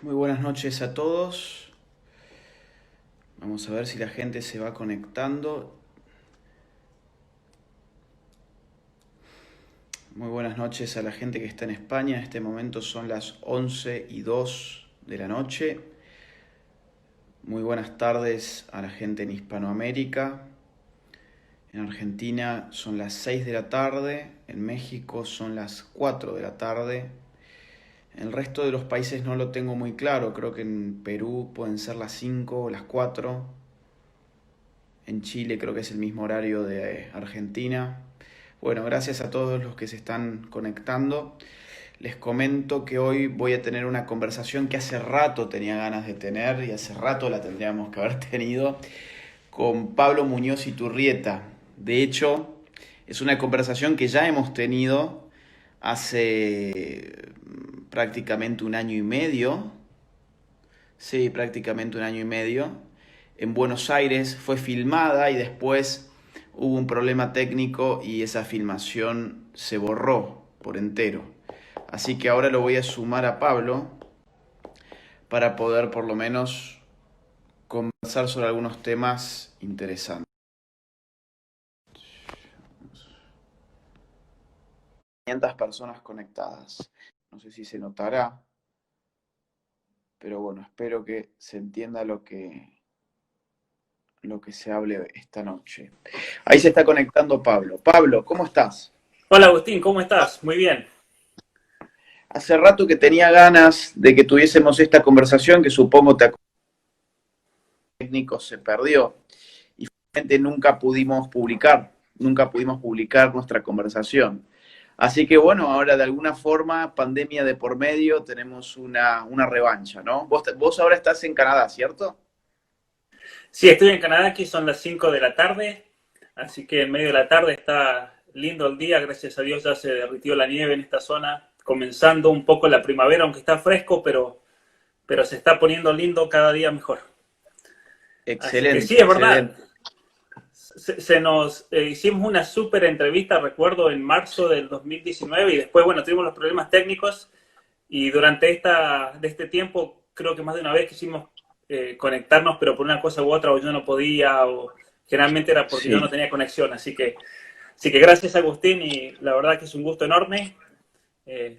Muy buenas noches a todos. Vamos a ver si la gente se va conectando. Muy buenas noches a la gente que está en España. En este momento son las 11:02 de la noche. Muy buenas tardes a la gente en Hispanoamérica. En Argentina son las 6 de la tarde. En México son las 4 de la tarde. En el resto de los países no lo tengo muy claro. Creo que en Perú pueden ser las 5 o las 4. En Chile creo que es el mismo horario de Argentina. Bueno, gracias a todos los que se están conectando. Les comento que hoy voy a tener una conversación que hace rato tenía ganas de tener y hace rato la tendríamos que haber tenido con Pablo Muñoz Iturrieta. De hecho, es una conversación que ya hemos tenido hace prácticamente un año y medio. Sí, prácticamente un año y medio. En Buenos Aires fue filmada y después hubo un problema técnico y esa filmación se borró por entero. Así que ahora lo voy a sumar a Pablo para poder por lo menos conversar sobre algunos temas interesantes. 500 personas conectadas. No sé si se notará, pero bueno, espero que se entienda lo que se hable esta noche. Ahí se está conectando Pablo. Pablo, ¿cómo estás? Hola Agustín, ¿cómo estás? Muy bien. Hace rato que tenía ganas de que tuviésemos esta conversación, que supongo te técnico se perdió y finalmente nunca pudimos publicar nuestra conversación. Así que bueno, ahora de alguna forma, pandemia de por medio, tenemos una revancha, ¿no? Vos ahora estás en Canadá, ¿cierto? Sí, estoy en Canadá, aquí son las 5 de la tarde, así que en medio de la tarde está lindo el día, gracias a Dios ya se derritió la nieve en esta zona, comenzando un poco la primavera, aunque está fresco, pero se está poniendo lindo cada día mejor. Así que sí, Excelente, es verdad, excelente. se nos hicimos una súper entrevista, recuerdo, en marzo del 2019 y después, bueno, tuvimos los problemas técnicos y durante de este tiempo creo que más de una vez quisimos conectarnos, pero por una cosa u otra o yo no podía o generalmente era porque yo no Sí. tenía conexión. Así que gracias Agustín y la verdad que es un gusto enorme.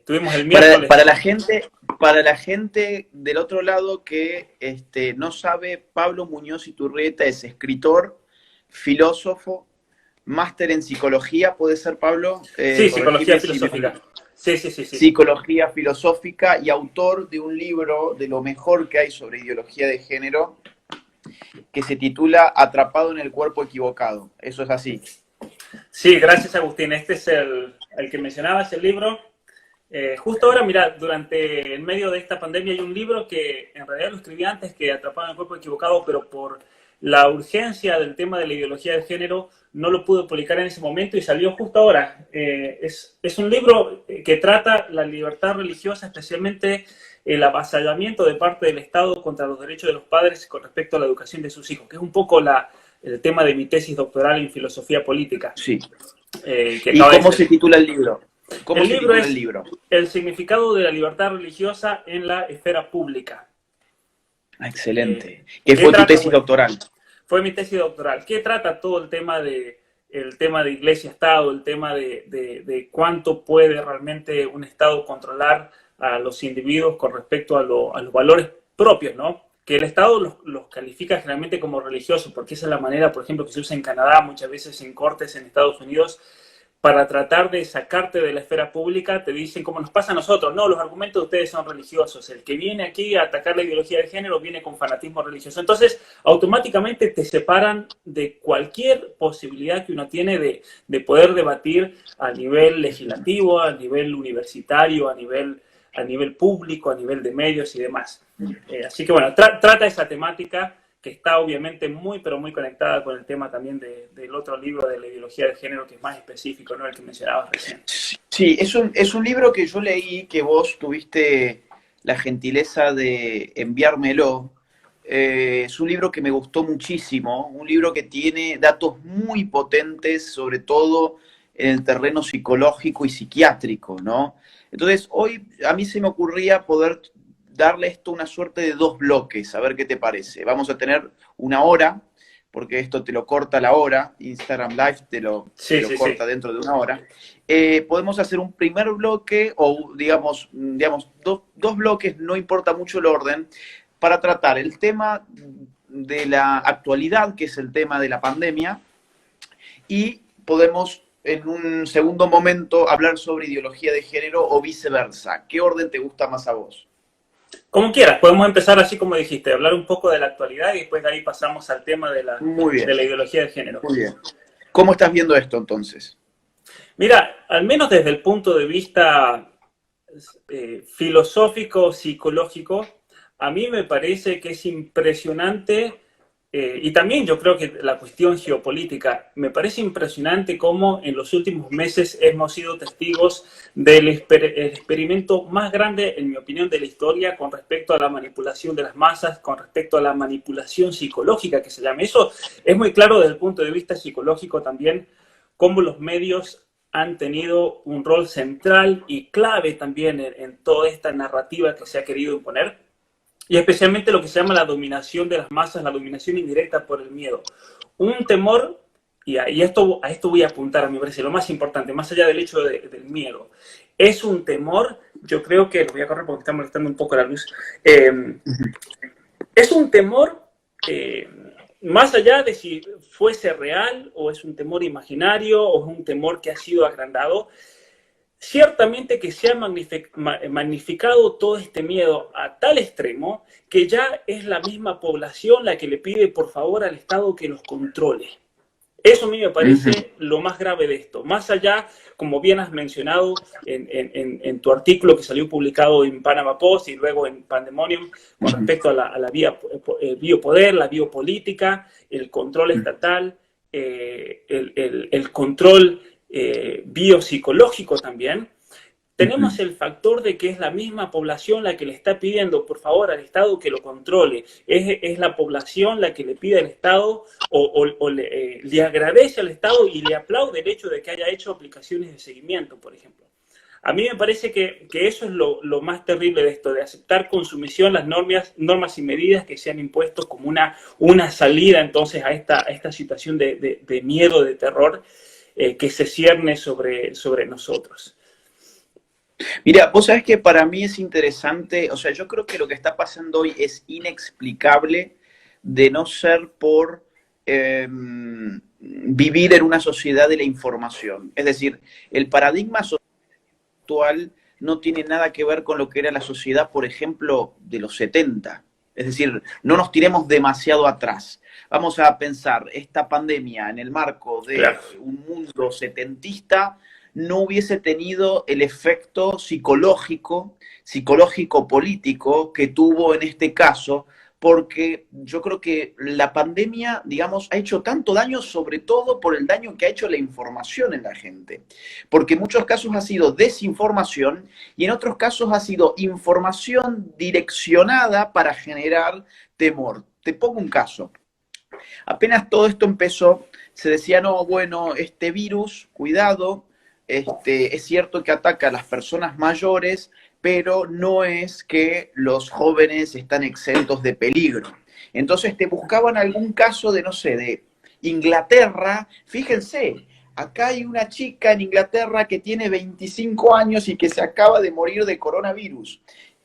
Tuvimos el Para, para miércoles. la gente, para la gente del otro lado que no sabe, Pablo Muñoz Iturrieta es escritor, filósofo, máster en psicología, ¿puede ser, Pablo? Sí, psicología Corregime si me... filosófica. Sí, sí, sí, sí. Psicología filosófica y autor de un libro de lo mejor que hay sobre ideología de género que se titula Atrapado en el cuerpo equivocado. Eso es así. Sí, gracias Agustín. Este es el que mencionabas, el libro. Justo ahora, mira, durante el medio de esta pandemia hay un libro que en realidad lo escribí antes que Atrapado en el cuerpo equivocado, pero por la urgencia del tema de la ideología de género no lo pude publicar en ese momento y salió justo ahora. Es un libro que trata la libertad religiosa, especialmente el avasallamiento de parte del Estado contra los derechos de los padres con respecto a la educación de sus hijos, que es un poco el tema de mi tesis doctoral en filosofía política, Sí. que ¿Y acaba de cómo se salir. titula el libro? ¿Cómo El se libro titula el es libro? El significado de la libertad religiosa en la esfera pública. Ah, Eh, excelente. ¿Qué ¿Qué fue tu trata? tesis Bueno, doctoral? fue mi tesis doctoral. ¿Qué trata todo el tema de iglesia-estado, el tema de cuánto puede realmente un Estado controlar a los individuos con respecto a los valores propios, ¿no? Que el Estado los califica generalmente como religiosos, porque esa es la manera, por ejemplo, que se usa en Canadá, muchas veces en cortes en Estados Unidos, para tratar de sacarte de la esfera pública, te dicen, como nos pasa a nosotros, no, los argumentos de ustedes son religiosos, el que viene aquí a atacar la ideología de género viene con fanatismo religioso. Entonces, automáticamente te separan de cualquier posibilidad que uno tiene de poder debatir a nivel legislativo, a nivel universitario, a nivel público, a nivel de medios y demás. Así que bueno, trata esa temática que está obviamente muy, pero muy conectada con el tema también del otro libro de la ideología de género, que es más específico, ¿no? El que mencionabas recién. Sí, es un libro que yo leí, que vos tuviste la gentileza de enviármelo. Es un libro que me gustó muchísimo, un libro que tiene datos muy potentes, sobre todo en el terreno psicológico y psiquiátrico, ¿no? Entonces, hoy a mí se me ocurría poder darle esto una suerte de 2 bloques, a ver qué te parece. Vamos a tener 1 hora, porque esto te lo corta la hora, Instagram Live te lo corta dentro de 1 hora. Podemos hacer un primer bloque, o digamos 2 bloques, no importa mucho el orden, para tratar el tema de la actualidad, que es el tema de la pandemia, y podemos en un segundo momento hablar sobre ideología de género o viceversa. ¿Qué orden te gusta más a vos? Como quieras, podemos empezar así como dijiste, hablar un poco de la actualidad y después de ahí pasamos al tema de la ideología de género. Muy bien. ¿Cómo estás viendo esto entonces? Mira, al menos desde el punto de vista filosófico, psicológico, a mí me parece que es impresionante, y también yo creo que la cuestión geopolítica, me parece impresionante cómo en los últimos meses hemos sido testigos del experimento más grande, en mi opinión, de la historia con respecto a la manipulación de las masas, con respecto a la manipulación psicológica que se llama. Eso es muy claro desde el punto de vista psicológico también, cómo los medios han tenido un rol central y clave también en toda esta narrativa que se ha querido imponer. Y especialmente lo que se llama la dominación de las masas, la dominación indirecta por el miedo. Un temor, y a esto voy a apuntar, a mi parecer, lo más importante, más allá del hecho del miedo, es un temor, yo creo que, lo voy a correr porque está molestando un poco la luz, es un temor, más allá de si fuese real, o es un temor imaginario, o es un temor que ha sido agrandado, ciertamente que se ha magnificado todo este miedo a tal extremo que ya es la misma población la que le pide por favor al Estado que los controle. Eso a mí me parece lo más grave de esto. Más allá, como bien has mencionado en tu artículo que salió publicado en Panama Post y luego en Pandemonium, con respecto a la biopoder, la biopolítica, el control estatal, el control biopsicológico también, tenemos el factor de que es la misma población la que le está pidiendo por favor al Estado que lo controle. Es la población la que le pide al Estado o le agradece al Estado y le aplaude el hecho de que haya hecho aplicaciones de seguimiento, por ejemplo. A mí me parece que eso es lo más terrible de esto, de aceptar con sumisión las normas y medidas que se han impuesto como una salida entonces a esta situación de miedo, de terror, que se cierne sobre nosotros. Mira, vos sabés que para mí es interesante, o sea, yo creo que lo que está pasando hoy es inexplicable de no ser por vivir en una sociedad de la información. Es decir, el paradigma actual no tiene nada que ver con lo que era la sociedad, por ejemplo, de los 70. Es decir, no nos tiremos demasiado atrás. Vamos a pensar, esta pandemia en el marco de un mundo setentista no hubiese tenido el efecto psicológico-político que tuvo en este caso, porque yo creo que la pandemia, digamos, ha hecho tanto daño, sobre todo por el daño que ha hecho la información en la gente. Porque en muchos casos ha sido desinformación y en otros casos ha sido información direccionada para generar temor. Te pongo un caso. Apenas todo esto empezó, se decía, no, bueno, este virus, cuidado, es cierto que ataca a las personas mayores, pero no es que los jóvenes están exentos de peligro. Entonces te buscaban algún caso de, no sé, de Inglaterra. Fíjense, acá hay una chica en Inglaterra que tiene 25 años y que se acaba de morir de coronavirus.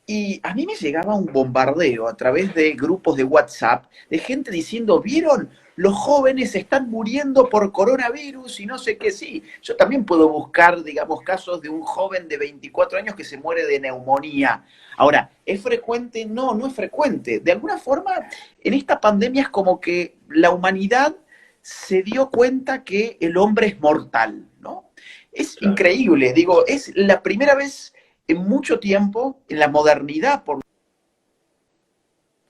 Y a mí me llegaba un bombardeo a través de grupos de WhatsApp de gente diciendo, ¿vieron? Los jóvenes están muriendo por coronavirus y no sé qué, sí. Yo también puedo buscar, digamos, casos de un joven de 24 años que se muere de neumonía. Ahora, ¿es frecuente? No, no es frecuente. De alguna forma, en esta pandemia es como que la humanidad se dio cuenta que el hombre es mortal, ¿no? Es increíble, digo, es la primera vez en mucho tiempo, en la modernidad,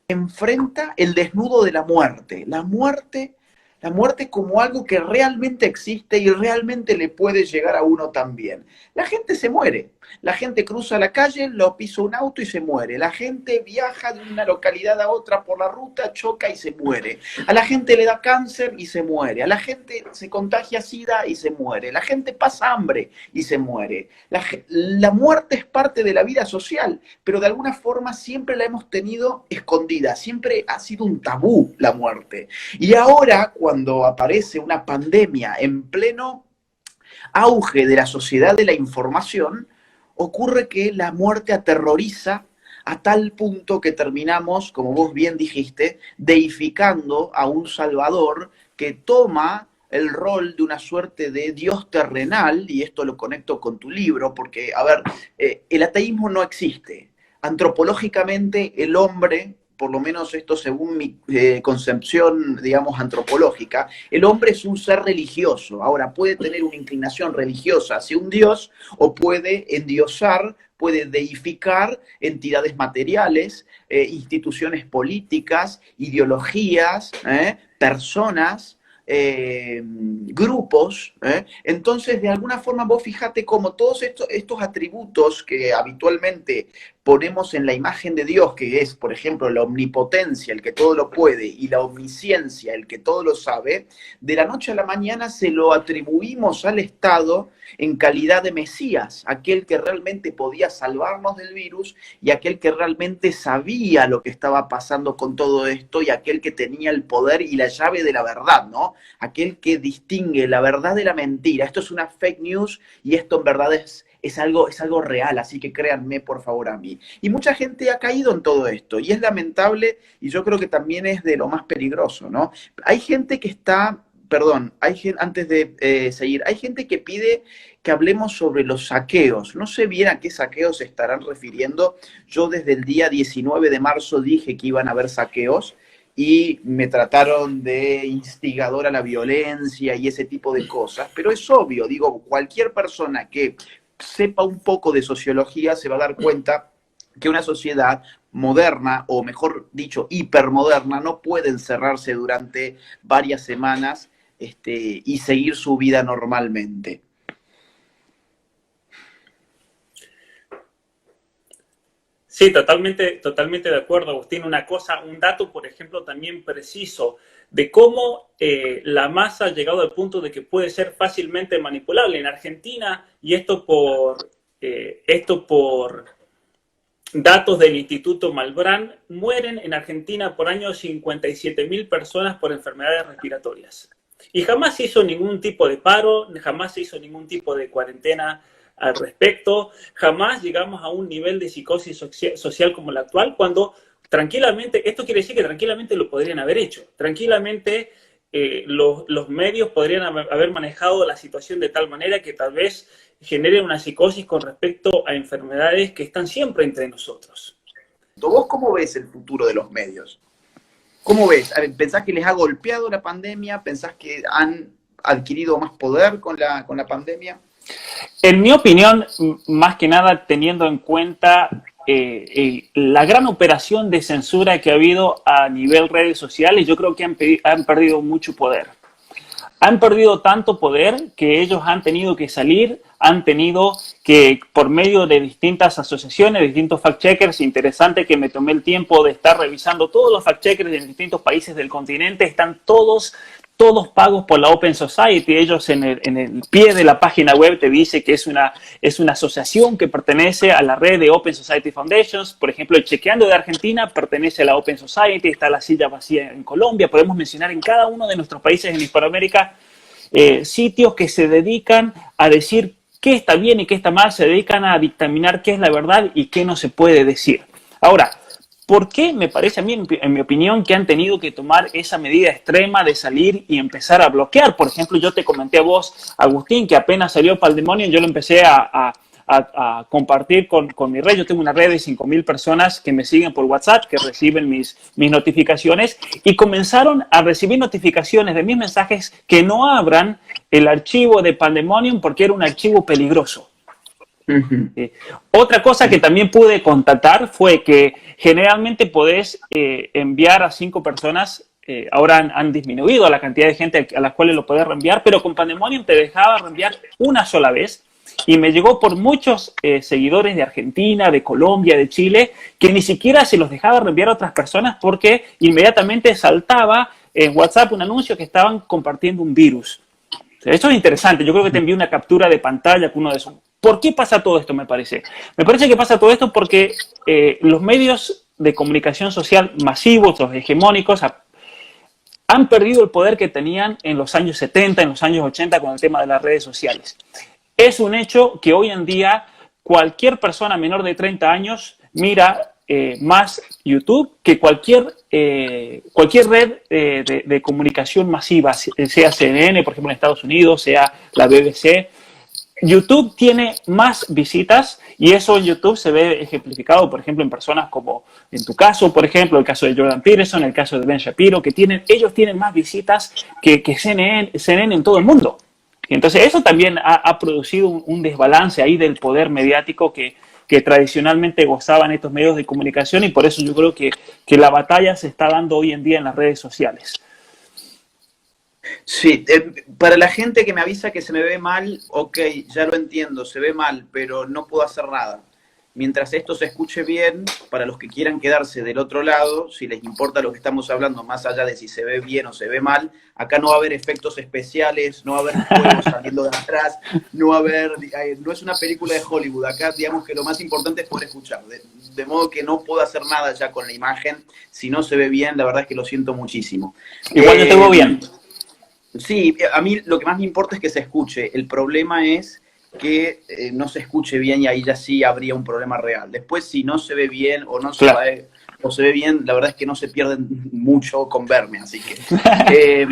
enfrenta el desnudo de la muerte como algo que realmente existe y realmente le puede llegar a uno también. La gente se muere. La gente cruza la calle, lo pisa un auto y se muere. La gente viaja de una localidad a otra por la ruta, choca y se muere. A la gente le da cáncer y se muere. A la gente se contagia SIDA y se muere. La gente pasa hambre y se muere. La muerte es parte de la vida social, pero de alguna forma siempre la hemos tenido escondida. Siempre ha sido un tabú la muerte. Y ahora, cuando aparece una pandemia en pleno auge de la sociedad de la información, ocurre que la muerte aterroriza a tal punto que terminamos, como vos bien dijiste, deificando a un Salvador que toma el rol de una suerte de Dios terrenal, y esto lo conecto con tu libro, porque, a ver, el ateísmo no existe. Antropológicamente, el hombre, por lo menos esto según mi concepción, digamos, antropológica, el hombre es un ser religioso. Ahora, puede tener una inclinación religiosa hacia un Dios o puede endiosar, puede deificar entidades materiales, instituciones políticas, ideologías, personas, grupos. Entonces, de alguna forma, vos fijate cómo todos estos atributos que habitualmente ponemos en la imagen de Dios, que es, por ejemplo, la omnipotencia, el que todo lo puede, y la omnisciencia, el que todo lo sabe, de la noche a la mañana se lo atribuimos al Estado en calidad de Mesías, aquel que realmente podía salvarnos del virus y aquel que realmente sabía lo que estaba pasando con todo esto y aquel que tenía el poder y la llave de la verdad, ¿no? Aquel que distingue la verdad de la mentira. Esto es una fake news y esto en verdad es algo real, así que créanme por favor a mí. Y mucha gente ha caído en todo esto y es lamentable y yo creo que también es de lo más peligroso, ¿no? Hay gente que está, perdón, antes de seguir, hay gente que pide que hablemos sobre los saqueos. No sé bien a qué saqueos se estarán refiriendo. Yo desde el día 19 de marzo dije que iban a haber saqueos y me trataron de instigador a la violencia y ese tipo de cosas. Pero es obvio, digo, cualquier persona que sepa un poco de sociología se va a dar cuenta que una sociedad moderna, o mejor dicho, hipermoderna, no puede encerrarse durante varias semanas y seguir su vida normalmente. Sí, totalmente de acuerdo, Agustín. Un dato, por ejemplo, también preciso de cómo la masa ha llegado al punto de que puede ser fácilmente manipulable. En Argentina, y esto por datos del Instituto Malbrán, mueren en Argentina por año 57.000 personas por enfermedades respiratorias. Y jamás se hizo ningún tipo de paro, jamás se hizo ningún tipo de cuarentena al respecto, jamás llegamos a un nivel de psicosis social como la actual, cuando tranquilamente, esto quiere decir que tranquilamente lo podrían haber hecho, tranquilamente los medios podrían haber manejado la situación de tal manera que tal vez genere una psicosis con respecto a enfermedades que están siempre entre nosotros. ¿Vos cómo ves el futuro de los medios? ¿Cómo ves? A ver, ¿pensás que les ha golpeado la pandemia? ¿Pensás que han adquirido más poder con la pandemia? En mi opinión, más que nada teniendo en cuenta la gran operación de censura que ha habido a nivel redes sociales, yo creo que han perdido mucho poder. Han perdido tanto poder que ellos han tenido que salir, han tenido que, por medio de distintas asociaciones, distintos fact-checkers, interesante que me tomé el tiempo de estar revisando todos los fact-checkers en distintos países del continente, están todos pagos por la Open Society. Ellos en el pie de la página web te dice que es una asociación que pertenece a la red de Open Society Foundations. Por ejemplo, el Chequeando de Argentina pertenece a la Open Society, está la silla vacía en Colombia. Podemos mencionar en cada uno de nuestros países en Hispanoamérica sitios que se dedican a decir qué está bien y qué está mal, se dedican a dictaminar qué es la verdad y qué no se puede decir. Ahora, ¿por qué me parece a mí, en mi opinión, que han tenido que tomar esa medida extrema de salir y empezar a bloquear? Por ejemplo, yo te comenté a vos, Agustín, que apenas salió Pandemonium, yo lo empecé a compartir con mi red. Yo tengo una red de 5.000 personas que me siguen por WhatsApp, que reciben mis notificaciones, y comenzaron a recibir notificaciones de mis mensajes que no abran el archivo de Pandemonium porque era un archivo peligroso. Otra cosa que también pude constatar fue que generalmente podés enviar a 5 personas. Ahora han disminuido la cantidad de gente a las cuales lo podés reenviar, pero con Pandemonium te dejaba reenviar una sola vez Y me llegó por muchos seguidores de Argentina, de Colombia, de Chile, que ni siquiera se los dejaba reenviar a otras personas porque inmediatamente saltaba en WhatsApp un anuncio que estaban compartiendo un virus. Esto es interesante. Yo creo que te envié una captura de pantalla con uno de esos. ¿Por qué pasa todo esto, me parece? Me parece que pasa todo esto porque los medios de comunicación social masivos, los hegemónicos, han perdido el poder que tenían en los años 70, en los años 80 con el tema de las redes sociales. Es un hecho que hoy en día cualquier persona menor de 30 años mira más YouTube que cualquier red de comunicación masiva, sea CNN, por ejemplo, en Estados Unidos, sea la BBC. YouTube tiene más visitas y eso en YouTube se ve ejemplificado, por ejemplo, en personas como en tu caso, por ejemplo, el caso de Jordan Peterson, el caso de Ben Shapiro, que ellos tienen más visitas que CNN en todo el mundo. Entonces, eso también ha producido un desbalance ahí del poder mediático que tradicionalmente gozaban estos medios de comunicación y por eso yo creo que la batalla se está dando hoy en día en las redes sociales. Sí, para la gente que me avisa que se me ve mal, ok, ya lo entiendo, se ve mal, pero no puedo hacer nada. Mientras esto se escuche bien, para los que quieran quedarse del otro lado, si les importa lo que estamos hablando, más allá de si se ve bien o se ve mal, acá no va a haber efectos especiales, no va a haber fuego saliendo de atrás, no es una película de Hollywood, acá digamos que lo más importante es poder escuchar, de modo que no puedo hacer nada ya con la imagen, si no se ve bien, la verdad es que lo siento muchísimo. Igual yo te veo bien. Sí, a mí lo que más me importa es que se escuche. El problema es que no se escuche bien y ahí ya sí habría un problema real. Después, si no se ve bien o no se, o se ve bien, la verdad es que no se pierden mucho con verme. Así que,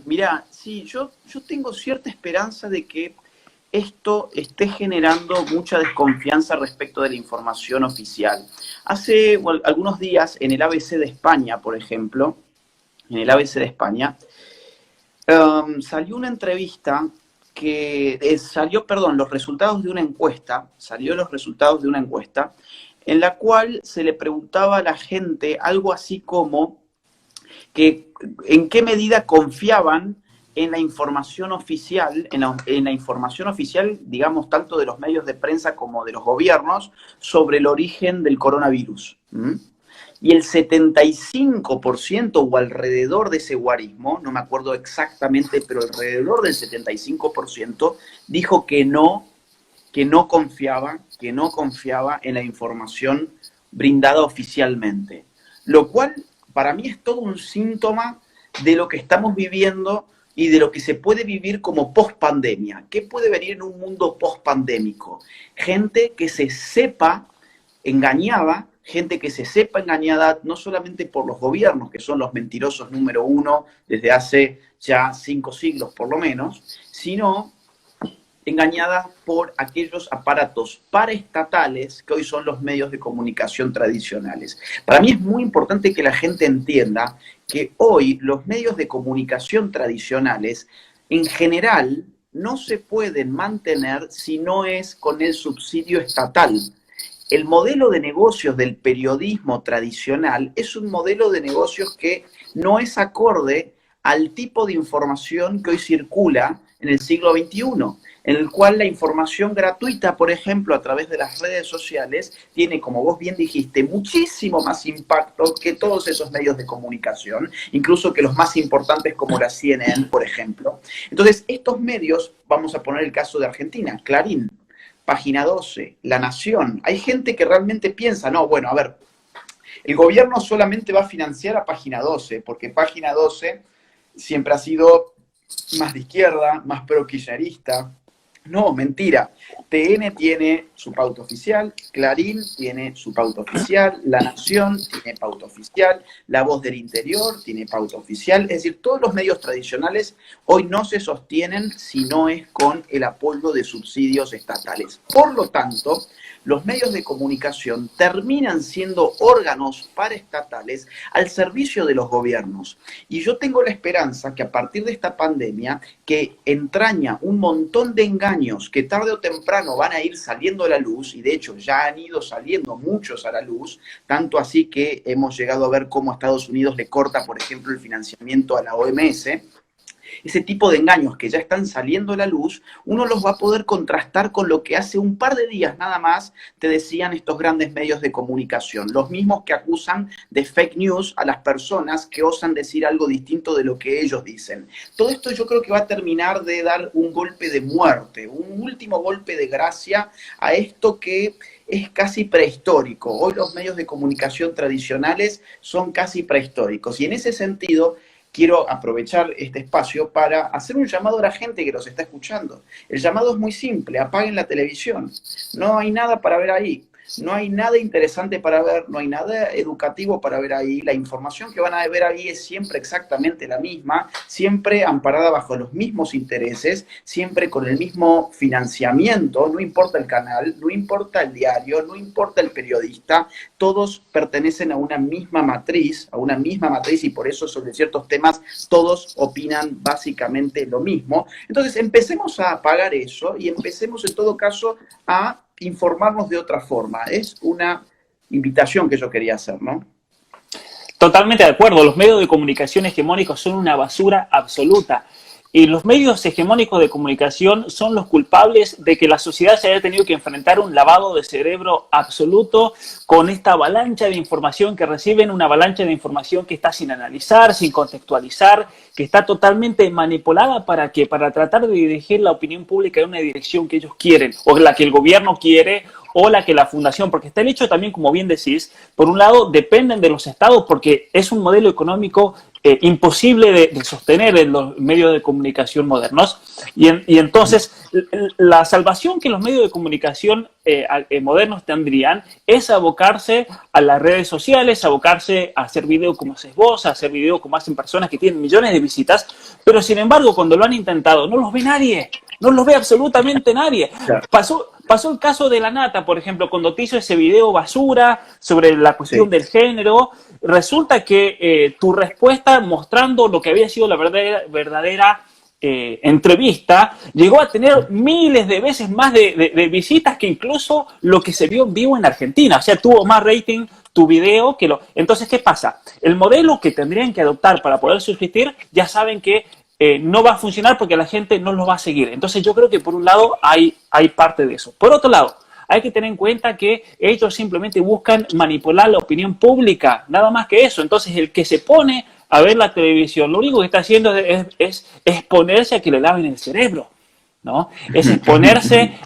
mirá, sí, yo tengo cierta esperanza de que esto esté generando mucha desconfianza respecto de la información oficial. Hace algunos días en el ABC de España, por ejemplo, en el ABC de España, salió una entrevista los resultados de una encuesta, en la cual se le preguntaba a la gente algo así como que en qué medida confiaban en la información oficial, en la información oficial, digamos, tanto de los medios de prensa como de los gobiernos, sobre el origen del coronavirus. Y el 75% o alrededor de ese guarismo, no me acuerdo exactamente, pero alrededor del 75% dijo que no confiaba en la información brindada oficialmente. Lo cual para mí es todo un síntoma de lo que estamos viviendo y de lo que se puede vivir como post-pandemia. ¿Qué puede venir en un mundo post-pandémico? Gente que se sepa engañada, no solamente por los gobiernos, que son los mentirosos número uno desde hace ya 5 siglos por lo menos, sino engañada por aquellos aparatos paraestatales que hoy son los medios de comunicación tradicionales. Para mí es muy importante que la gente entienda que hoy los medios de comunicación tradicionales, en general, no se pueden mantener si no es con el subsidio estatal. El modelo de negocios del periodismo tradicional es un modelo de negocios que no es acorde al tipo de información que hoy circula en el siglo XXI, en el cual la información gratuita, por ejemplo, a través de las redes sociales, tiene, como vos bien dijiste, muchísimo más impacto que todos esos medios de comunicación, incluso que los más importantes como la CNN, por ejemplo. Entonces, estos medios, vamos a poner el caso de Argentina, Clarín, Página 12, La Nación. Hay gente que realmente piensa, no, bueno, a ver, el gobierno solamente va a financiar a Página 12, porque Página 12 siempre ha sido más de izquierda, más pro-kirchnerista. No, mentira. TN tiene su pauta oficial, Clarín tiene su pauta oficial, La Nación tiene pauta oficial, La Voz del Interior tiene pauta oficial. Es decir, todos los medios tradicionales hoy no se sostienen si no es con el apoyo de subsidios estatales. Por lo tanto, los medios de comunicación terminan siendo órganos paraestatales al servicio de los gobiernos. Y yo tengo la esperanza que a partir de esta pandemia, que entraña un montón de engaños que tarde o temprano van a ir saliendo a la luz, y de hecho ya han ido saliendo muchos a la luz, tanto así que hemos llegado a ver cómo Estados Unidos le corta, por ejemplo, el financiamiento a la OMS, ese tipo de engaños que ya están saliendo a la luz, uno los va a poder contrastar con lo que hace un par de días nada más te decían estos grandes medios de comunicación, los mismos que acusan de fake news a las personas que osan decir algo distinto de lo que ellos dicen. Todo esto yo creo que va a terminar de dar un golpe de muerte, un último golpe de gracia a esto que es casi prehistórico. Hoy los medios de comunicación tradicionales son casi prehistóricos y en ese sentido quiero aprovechar este espacio para hacer un llamado a la gente que nos está escuchando. El llamado es muy simple: apaguen la televisión. No hay nada para ver ahí. No hay nada interesante para ver, no hay nada educativo para ver ahí. La información que van a ver ahí es siempre exactamente la misma, siempre amparada bajo los mismos intereses, siempre con el mismo financiamiento, no importa el canal, no importa el diario, no importa el periodista, todos pertenecen a una misma matriz y por eso sobre ciertos temas todos opinan básicamente lo mismo. Entonces empecemos a apagar eso y empecemos en todo caso a informarnos de otra forma. Es una invitación que yo quería hacer, ¿no? Totalmente de acuerdo. Los medios de comunicación hegemónicos son una basura absoluta. Y los medios hegemónicos de comunicación son los culpables de que la sociedad se haya tenido que enfrentar un lavado de cerebro absoluto con esta avalancha de información que reciben, una avalancha de información que está sin analizar, sin contextualizar, que está totalmente manipulada para tratar de dirigir la opinión pública en una dirección que ellos quieren, o la que el gobierno quiere, o la que la fundación, porque está el hecho también, como bien decís, por un lado dependen de los estados porque es un modelo económico imposible de sostener en los medios de comunicación modernos y entonces la salvación que los medios de comunicación modernos tendrían es abocarse a las redes sociales, abocarse a hacer video como haces vos, a hacer video como hacen personas que tienen millones de visitas, pero sin embargo cuando lo han intentado no los ve nadie, no los ve absolutamente nadie. Pasó el caso de La Nata, por ejemplo, cuando te hizo ese video basura sobre la cuestión del género. Resulta que tu respuesta, mostrando lo que había sido la verdadera entrevista, llegó a tener miles de veces más de visitas que incluso lo que se vio en vivo en Argentina. O sea, tuvo más rating tu video que lo... Entonces, ¿qué pasa? El modelo que tendrían que adoptar para poder subsistir, ya saben que no va a funcionar porque la gente no los va a seguir. Entonces yo creo que por un lado hay parte de eso. Por otro lado, hay que tener en cuenta que ellos simplemente buscan manipular la opinión pública, nada más que eso. Entonces el que se pone a ver la televisión, lo único que está haciendo es exponerse a que le laven el cerebro, ¿no? Es exponerse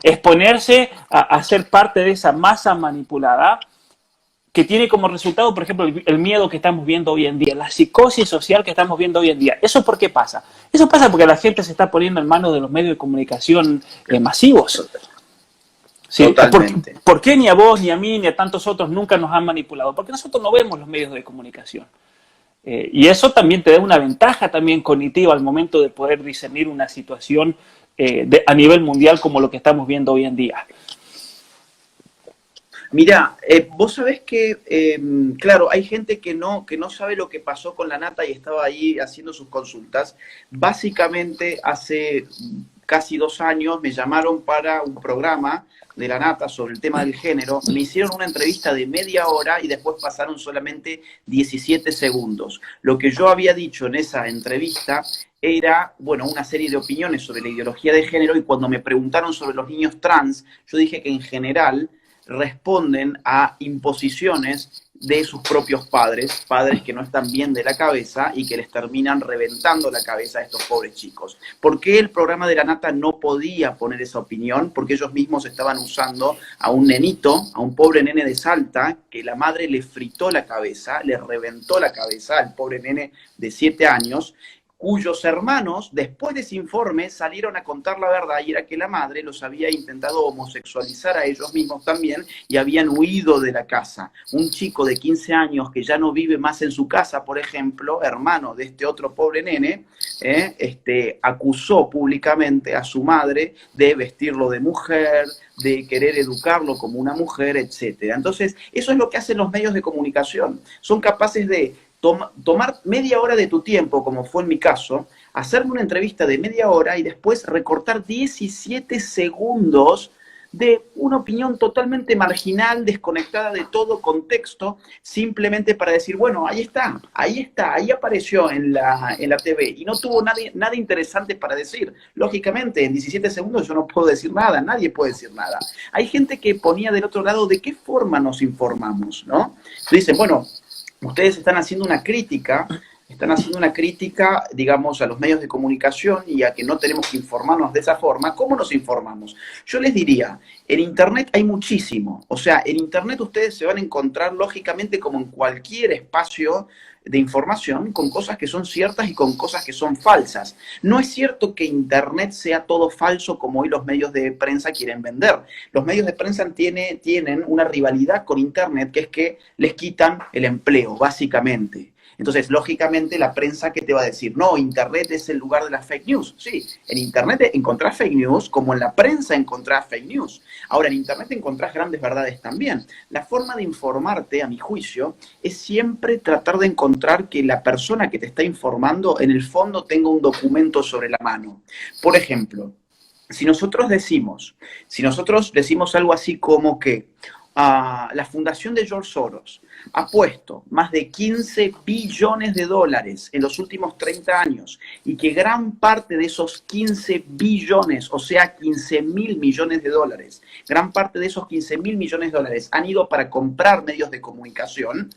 a ser parte de esa masa manipulada que tiene como resultado, por ejemplo, el miedo que estamos viendo hoy en día, la psicosis social que estamos viendo hoy en día. ¿Eso por qué pasa? Eso pasa porque la gente se está poniendo en manos de los medios de comunicación masivos. ¿Sí? Totalmente. ¿Por qué ni a vos, ni a mí, ni a tantos otros nunca nos han manipulado? Porque nosotros no vemos los medios de comunicación. Y eso también te da una ventaja también cognitiva al momento de poder discernir una situación a nivel mundial como lo que estamos viendo hoy en día. Mira, vos sabés que, claro, hay gente que no sabe lo que pasó con La Nata y estaba ahí haciendo sus consultas. Básicamente, hace casi 2 años me llamaron para un programa de La Nata sobre el tema del género. Me hicieron una entrevista de media hora y después pasaron solamente 17 segundos. Lo que yo había dicho en esa entrevista era, bueno, una serie de opiniones sobre la ideología de género y cuando me preguntaron sobre los niños trans, yo dije que en general responden a imposiciones de sus propios padres que no están bien de la cabeza y que les terminan reventando la cabeza a estos pobres chicos. ¿Por qué el programa de La Nata no podía poner esa opinión? Porque ellos mismos estaban usando a un nenito, a un pobre nene de Salta, que la madre le fritó la cabeza, le reventó la cabeza al pobre nene de 7 años, cuyos hermanos, después de ese informe, salieron a contar la verdad, y era que la madre los había intentado homosexualizar a ellos mismos también, y habían huido de la casa. Un chico de 15 años que ya no vive más en su casa, por ejemplo, hermano de este otro pobre nene, acusó públicamente a su madre de vestirlo de mujer, de querer educarlo como una mujer, etc. Entonces, eso es lo que hacen los medios de comunicación. Son capaces de tomar media hora de tu tiempo, como fue en mi caso, hacerme una entrevista de media hora y después recortar 17 segundos de una opinión totalmente marginal, desconectada de todo contexto, simplemente para decir, bueno, ahí está, ahí apareció en la TV y no tuvo nada interesante para decir. Lógicamente, en 17 segundos yo no puedo decir nada, nadie puede decir nada. Hay gente que ponía del otro lado de qué forma nos informamos, ¿no? Dicen, bueno, ustedes están haciendo una crítica, digamos, a los medios de comunicación y a que no tenemos que informarnos de esa forma. ¿Cómo nos informamos? Yo les diría, en Internet hay muchísimo. O sea, en Internet ustedes se van a encontrar, lógicamente, como en cualquier espacio de información, con cosas que son ciertas y con cosas que son falsas. No es cierto que Internet sea todo falso como hoy los medios de prensa quieren vender. Los medios de prensa tienen una rivalidad con Internet, que es que les quitan el empleo, básicamente. Entonces, lógicamente, la prensa, ¿qué te va a decir? No, Internet es el lugar de las fake news. Sí, en Internet encontrás fake news, como en la prensa encontrás fake news. Ahora, en Internet encontrás grandes verdades también. La forma de informarte, a mi juicio, es siempre tratar de encontrar que la persona que te está informando, en el fondo, tenga un documento sobre la mano. Por ejemplo, si nosotros decimos algo así como que la fundación de George Soros ha puesto más de 15 billones de dólares en los últimos 30 años y que gran parte de esos 15 billones, o sea, 15.000 millones de dólares, gran parte de esos 15.000 millones de dólares han ido para comprar medios de comunicación,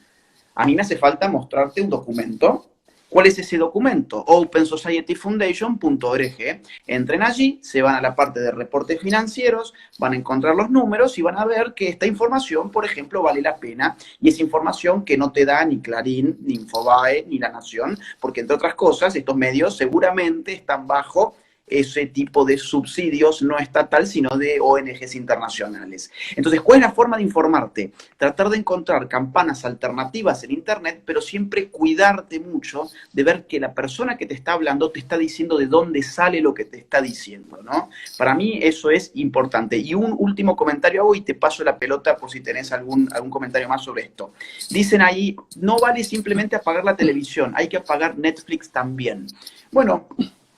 a mí me hace falta mostrarte un documento. ¿Cuál es ese documento? OpenSocietyFoundation.org. Entren allí, se van a la parte de reportes financieros, van a encontrar los números y van a ver que esta información, por ejemplo, vale la pena. Y es información que no te da ni Clarín, ni Infobae, ni La Nación, porque entre otras cosas, estos medios seguramente están bajo ese tipo de subsidios no estatal, sino de ONGs internacionales. Entonces, ¿cuál es la forma de informarte? Tratar de encontrar campanas alternativas en Internet, pero siempre cuidarte mucho de ver que la persona que te está hablando te está diciendo de dónde sale lo que te está diciendo, ¿no? Para mí eso es importante. Y un último comentario hago y te paso la pelota por si tenés algún comentario más sobre esto. Dicen ahí, no vale simplemente apagar la televisión, hay que apagar Netflix también. Bueno,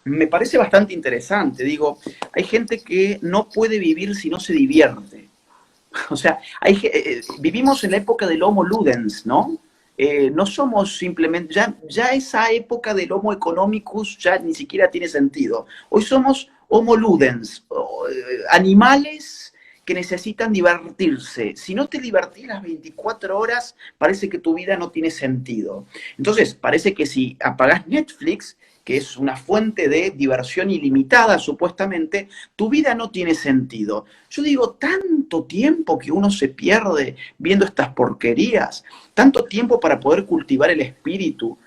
me parece bastante interesante. Digo, hay gente que no puede vivir si no se divierte. O sea, vivimos en la época del Homo Ludens, ¿no? No somos simplemente, ya esa época del Homo economicus ya ni siquiera tiene sentido. Hoy somos Homo Ludens, animales que necesitan divertirse. Si no te divertís las 24 horas, parece que tu vida no tiene sentido. Entonces, parece que si apagás Netflix, que es una fuente de diversión ilimitada, supuestamente, tu vida no tiene sentido. Yo digo, tanto tiempo que uno se pierde viendo estas porquerías, tanto tiempo para poder cultivar el espíritu,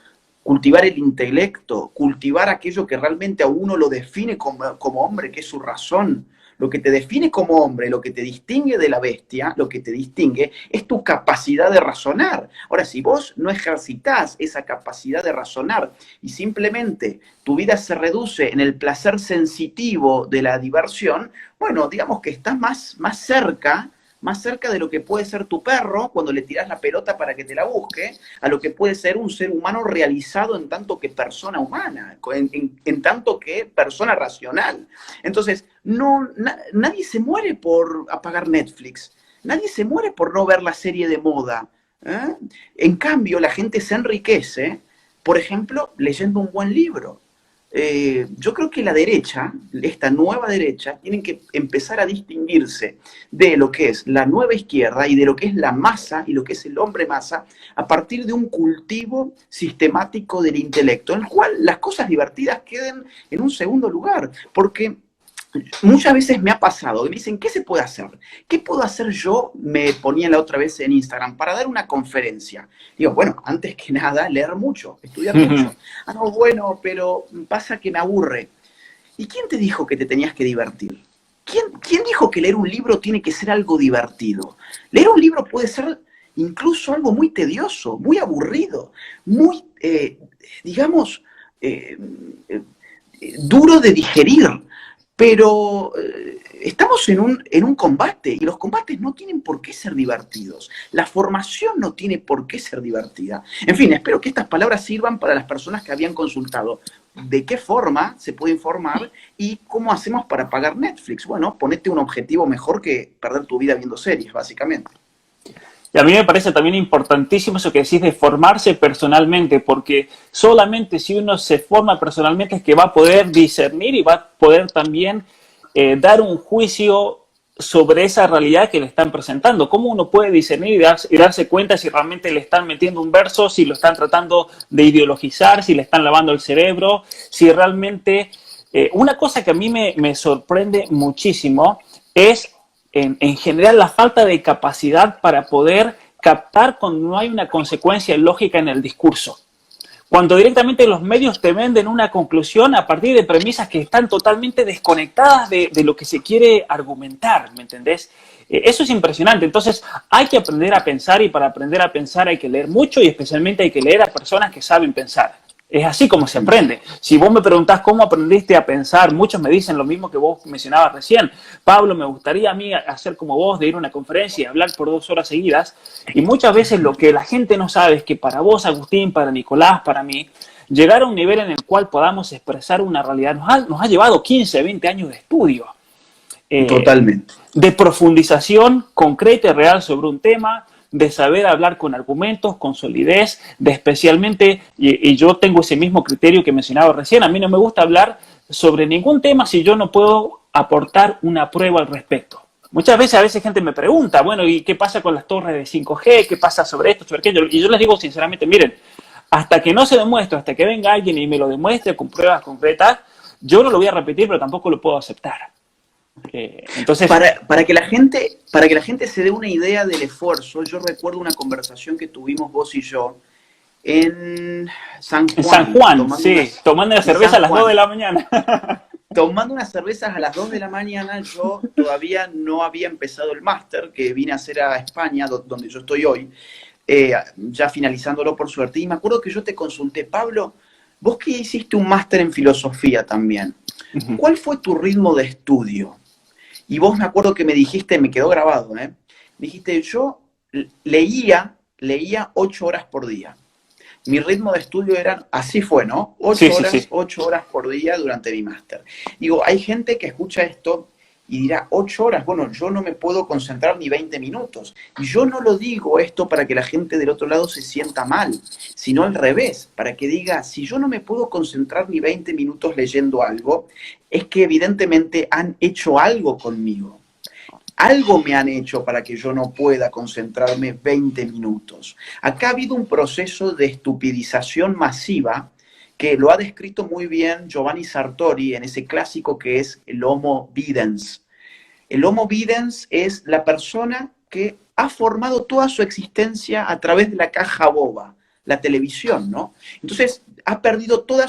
cultivar el intelecto, cultivar aquello que realmente a uno lo define como hombre, que es su razón. Lo que te define como hombre, lo que te distingue de la bestia, lo que te distingue es tu capacidad de razonar. Ahora, si vos no ejercitás esa capacidad de razonar y simplemente tu vida se reduce en el placer sensitivo de la diversión, bueno, digamos que estás más cerca de lo que puede ser tu perro cuando le tirás la pelota para que te la busque, a lo que puede ser un ser humano realizado en tanto que persona humana, en tanto que persona racional. Entonces, nadie se muere por apagar Netflix, nadie se muere por no ver la serie de moda. ¿Eh? En cambio, la gente se enriquece, por ejemplo, leyendo un buen libro. Yo creo que la derecha, esta nueva derecha, tienen que empezar a distinguirse de lo que es la nueva izquierda y de lo que es la masa y lo que es el hombre masa a partir de un cultivo sistemático del intelecto, en el cual las cosas divertidas queden en un segundo lugar, porque muchas veces me ha pasado, que me dicen, ¿qué se puede hacer? ¿Qué puedo hacer yo? Me ponía la otra vez en Instagram para dar una conferencia. Digo, bueno, antes que nada, leer mucho, estudiar mucho. Ah, no, bueno, pero pasa que me aburre. ¿Y quién te dijo que te tenías que divertir? ¿Quién dijo que leer un libro tiene que ser algo divertido? Leer un libro puede ser incluso algo muy tedioso, muy aburrido, muy, digamos, duro de digerir. Pero estamos en un combate y los combates no tienen por qué ser divertidos. La formación no tiene por qué ser divertida. En fin, espero que estas palabras sirvan para las personas que habían consultado. ¿De qué forma se puede informar y cómo hacemos para pagar Netflix? Bueno, ponete un objetivo mejor que perder tu vida viendo series, básicamente. Y a mí me parece también importantísimo eso que decís de formarse personalmente, porque solamente si uno se forma personalmente es que va a poder discernir y va a poder también dar un juicio sobre esa realidad que le están presentando. ¿Cómo uno puede discernir y darse cuenta si realmente le están metiendo un verso, si lo están tratando de ideologizar, si le están lavando el cerebro, si realmente... una cosa que a mí me sorprende muchísimo es en general la falta de capacidad para poder captar cuando no hay una consecuencia lógica en el discurso. Cuando directamente los medios te venden una conclusión a partir de premisas que están totalmente desconectadas de lo que se quiere argumentar, ¿me entendés? Eso es impresionante. Entonces hay que aprender a pensar y para aprender a pensar hay que leer mucho y especialmente hay que leer a personas que saben pensar. Es así como se aprende. Si vos me preguntás cómo aprendiste a pensar, muchos me dicen lo mismo que vos mencionabas recién. Pablo, me gustaría a mí hacer como vos, de ir a una conferencia y hablar por 2 horas seguidas. Y muchas veces lo que la gente no sabe es que para vos, Agustín, para Nicolás, para mí, llegar a un nivel en el cual podamos expresar una realidad nos ha llevado 15, 20 años de estudio. Totalmente. De profundización concreta y real sobre un tema, de saber hablar con argumentos, con solidez, de especialmente, y yo tengo ese mismo criterio que mencionaba recién, a mí no me gusta hablar sobre ningún tema si yo no puedo aportar una prueba al respecto. Muchas veces, a veces gente me pregunta, bueno, ¿y qué pasa con las torres de 5G? ¿Qué pasa sobre esto, sobre aquello? Y yo les digo sinceramente, miren, hasta que no se demuestre, hasta que venga alguien y me lo demuestre con pruebas concretas, yo no lo voy a repetir, pero tampoco lo puedo aceptar. Entonces, para que la gente se dé una idea del esfuerzo, yo recuerdo una conversación que tuvimos vos y yo en San Juan. En San Juan, sí, tomando una cerveza a las 2 de la mañana. Tomando unas cervezas a las 2 de la mañana, yo todavía no había empezado el máster que vine a hacer a España, donde yo estoy hoy, ya finalizándolo por suerte. Y me acuerdo que yo te consulté, Pablo, vos que hiciste un máster en filosofía también, ¿cuál fue tu ritmo de estudio? Y vos me acuerdo que me dijiste, me quedó grabado, me dijiste, yo leía 8 horas por día. Mi ritmo de estudio era, así fue, ¿no? 8 horas por día durante mi máster. Digo, hay gente que escucha esto y dirá, 8 horas, bueno, yo no me puedo concentrar ni 20 minutos. Y yo no lo digo esto para que la gente del otro lado se sienta mal, sino al revés, para que diga, si yo no me puedo concentrar ni 20 minutos leyendo algo, es que evidentemente han hecho algo conmigo. Algo me han hecho para que yo no pueda concentrarme 20 minutos. Acá ha habido un proceso de estupidización masiva que lo ha descrito muy bien Giovanni Sartori en ese clásico que es el Homo Videns. El Homo Videns es la persona que ha formado toda su existencia a través de la caja boba, la televisión, ¿no? Entonces, ha perdido toda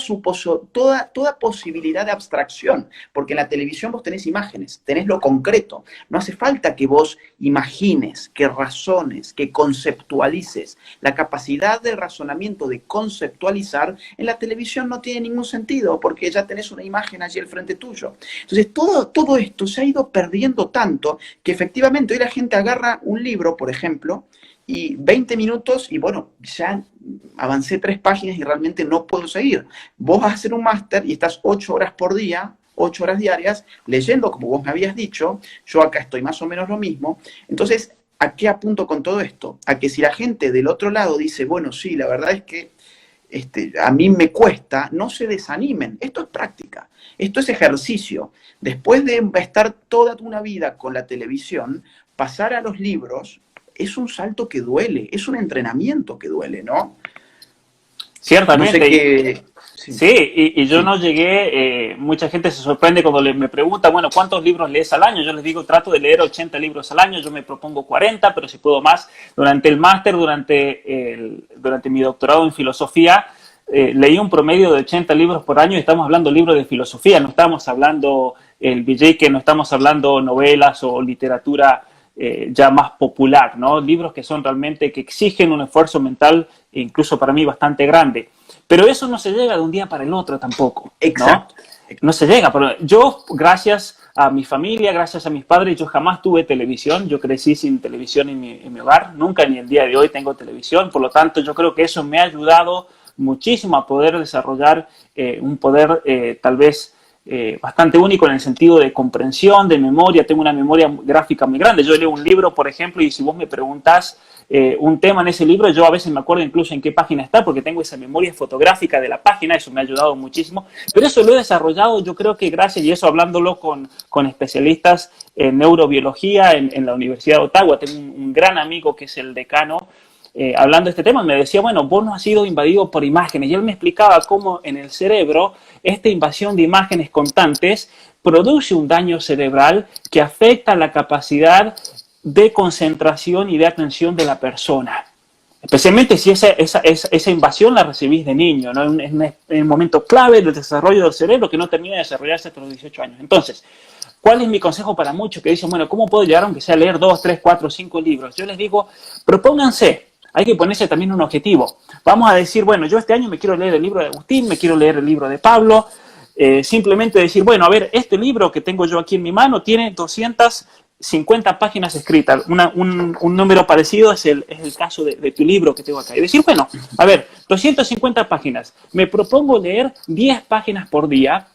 posibilidad de abstracción, porque en la televisión vos tenés imágenes, tenés lo concreto. No hace falta que vos imagines, que razones, que conceptualices. La capacidad del razonamiento, de conceptualizar, en la televisión no tiene ningún sentido, porque ya tenés una imagen allí al frente tuyo. Entonces, todo esto se ha ido perdiendo tanto que efectivamente hoy la gente agarra un libro, por ejemplo, y 20 minutos y bueno, ya avancé 3 páginas y realmente no puedo seguir. Vos vas a hacer un máster y estás 8 horas por día, 8 horas diarias, leyendo como vos me habías dicho, yo acá estoy más o menos lo mismo. Entonces, ¿a qué apunto con todo esto? A que si la gente del otro lado dice, bueno, sí, la verdad es que a mí me cuesta, no se desanimen. Esto es práctica, esto es ejercicio. Después de estar toda una vida con la televisión, pasar a los libros es un salto que duele, es un entrenamiento que duele, ¿no? Ciertamente. No sé qué... Sí, y yo no llegué, mucha gente se sorprende cuando me pregunta, bueno, ¿cuántos libros lees al año? Yo les digo, trato de leer 80 libros al año, yo me propongo 40, pero si puedo más. Durante el máster, durante mi doctorado en filosofía, leí un promedio de 80 libros por año y estamos hablando de libros de filosofía, no estamos hablando el BJ, no estamos hablando novelas o literatura ya más popular, ¿no? Libros que son realmente, que exigen un esfuerzo mental, incluso para mí bastante grande. Pero eso no se llega de un día para el otro tampoco, ¿no? Exacto. No se llega. Pero yo, gracias a mi familia, gracias a mis padres. Yo jamás tuve televisión, yo crecí sin televisión en mi hogar, nunca ni el día de hoy tengo televisión, por lo tanto yo creo que eso me ha ayudado muchísimo a poder desarrollar un poder tal vez bastante único en el sentido de comprensión, de memoria. Tengo una memoria gráfica muy grande. Yo leo un libro, por ejemplo, y si vos me preguntás un tema en ese libro, yo a veces me acuerdo incluso en qué página está, porque tengo esa memoria fotográfica de la página. Eso me ha ayudado muchísimo, pero eso lo he desarrollado, yo creo que gracias, y eso hablándolo con especialistas en neurobiología en la Universidad de Ottawa. Tengo un gran amigo que es el decano, hablando de este tema, me decía, bueno, vos no has sido invadido por imágenes, y él me explicaba cómo en el cerebro esta invasión de imágenes constantes produce un daño cerebral que afecta la capacidad de concentración y de atención de la persona. Especialmente si esa invasión la recibís de niño, ¿no? En un momento clave del desarrollo del cerebro que no termina de desarrollarse hasta los 18 años. Entonces, ¿cuál es mi consejo para muchos que dicen, bueno, ¿cómo puedo llegar aunque sea a leer 2, 3, 4, 5 libros? Yo les digo, propónganse. Hay que ponerse también un objetivo. Vamos a decir, bueno, yo este año me quiero leer el libro de Agustín, me quiero leer el libro de Pablo. Simplemente decir, bueno, a ver, este libro que tengo yo aquí en mi mano tiene 250 páginas escritas. Un número parecido es el caso de tu libro que tengo acá. Y decir, bueno, a ver, 250 páginas. Me propongo leer 10 páginas por día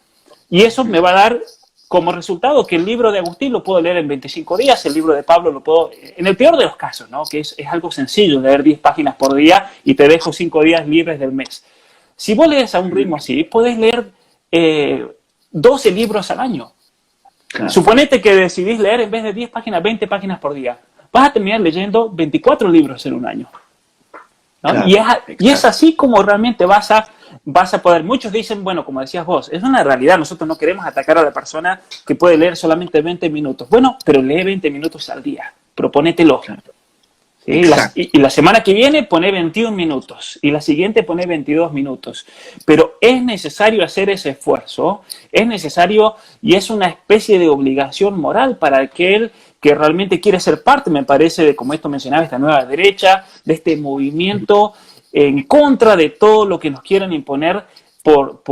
y eso me va a dar como resultado que el libro de Agustín lo puedo leer en 25 días, el libro de Pablo lo puedo, en el peor de los casos, ¿no? Que es algo sencillo, leer 10 páginas por día y te dejo 5 días libres del mes. Si vos lees a un ritmo así, podés leer 12 libros al año. Claro. Suponete que decidís leer en vez de 10 páginas, 20 páginas por día. Vas a terminar leyendo 24 libros en un año, ¿no? Claro, y es así como realmente vas a poder. Muchos dicen, bueno, como decías vos, es una realidad, nosotros no queremos atacar a la persona que puede leer solamente 20 minutos. Bueno, pero lee 20 minutos al día, proponételo. Claro. ¿Sí? Y la semana que viene pone 21 minutos y la siguiente pone 22 minutos. Pero es necesario hacer ese esfuerzo, es necesario y es una especie de obligación moral para aquel que realmente quiere ser parte, me parece, de, como esto mencionaba, esta nueva derecha, de este movimiento en contra de todo lo que nos quieren imponer por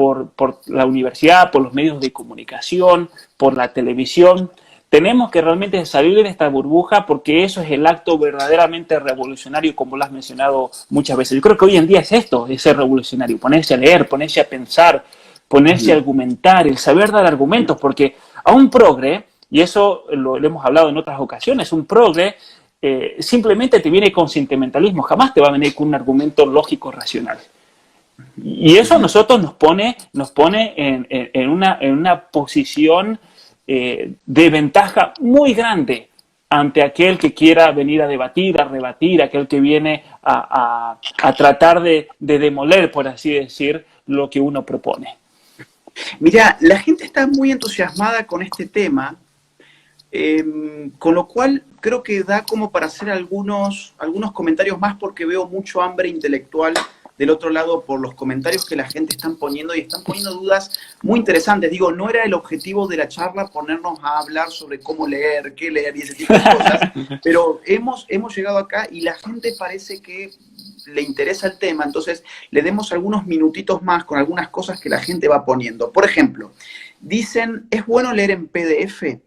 la universidad, por los medios de comunicación, por la televisión. Tenemos que realmente salir de esta burbuja porque eso es el acto verdaderamente revolucionario, como lo has mencionado muchas veces. Yo creo que hoy en día es esto, es ser revolucionario, ponerse a leer, ponerse a pensar, ponerse a argumentar, el saber dar argumentos, porque a un progre, y eso lo hemos hablado en otras ocasiones, un progre simplemente te viene con sentimentalismo, jamás te va a venir con un argumento lógico racional. Y eso a nosotros nos pone en una posición de ventaja muy grande ante aquel que quiera venir a debatir, a rebatir, aquel que viene a tratar de demoler, por así decir, lo que uno propone. Mira, la gente está muy entusiasmada con este tema, con lo cual creo que da como para hacer algunos comentarios más porque veo mucho hambre intelectual del otro lado por los comentarios que la gente están poniendo y están poniendo dudas muy interesantes. Digo, no era el objetivo de la charla ponernos a hablar sobre cómo leer, qué leer y ese tipo de cosas, pero hemos llegado acá y la gente parece que le interesa el tema, entonces le demos algunos minutitos más con algunas cosas que la gente va poniendo. Por ejemplo, dicen, ¿es bueno leer en PDF?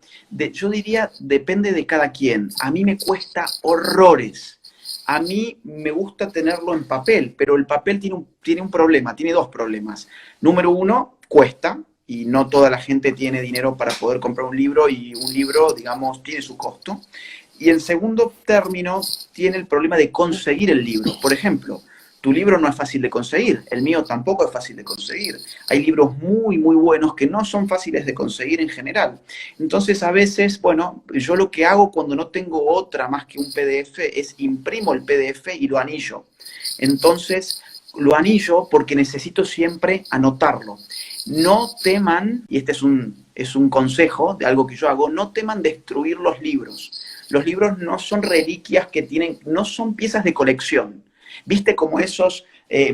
Yo diría, depende de cada quien. A mí me cuesta horrores. A mí me gusta tenerlo en papel, pero el papel tiene un problema, tiene dos problemas. Número uno, cuesta, y no toda la gente tiene dinero para poder comprar un libro, y un libro, digamos, tiene su costo. Y en segundo término, tiene el problema de conseguir el libro. Por ejemplo, tu libro no es fácil de conseguir, el mío tampoco es fácil de conseguir. Hay libros muy, muy buenos que no son fáciles de conseguir en general. Entonces, a veces, bueno, yo lo que hago cuando no tengo otra más que un PDF es imprimo el PDF y lo anillo. Entonces, lo anillo porque necesito siempre anotarlo. No teman, y este es un consejo de algo que yo hago, no teman destruir los libros. Los libros no son reliquias no son piezas de colección. ¿Viste como esos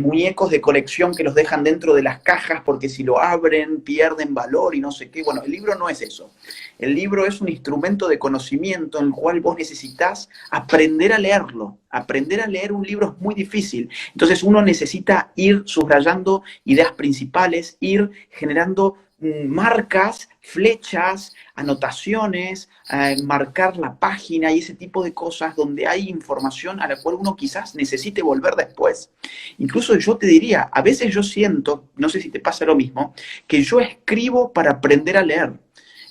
muñecos de colección que los dejan dentro de las cajas porque si lo abren pierden valor y no sé qué? Bueno, el libro no es eso. El libro es un instrumento de conocimiento en el cual vos necesitas aprender a leerlo. Aprender a leer un libro es muy difícil. Entonces uno necesita ir subrayando ideas principales, ir generando marcas, flechas, anotaciones, marcar la página y ese tipo de cosas donde hay información a la cual uno quizás necesite volver después. Incluso yo te diría, a veces yo siento, no sé si te pasa lo mismo, que yo escribo para aprender a leer.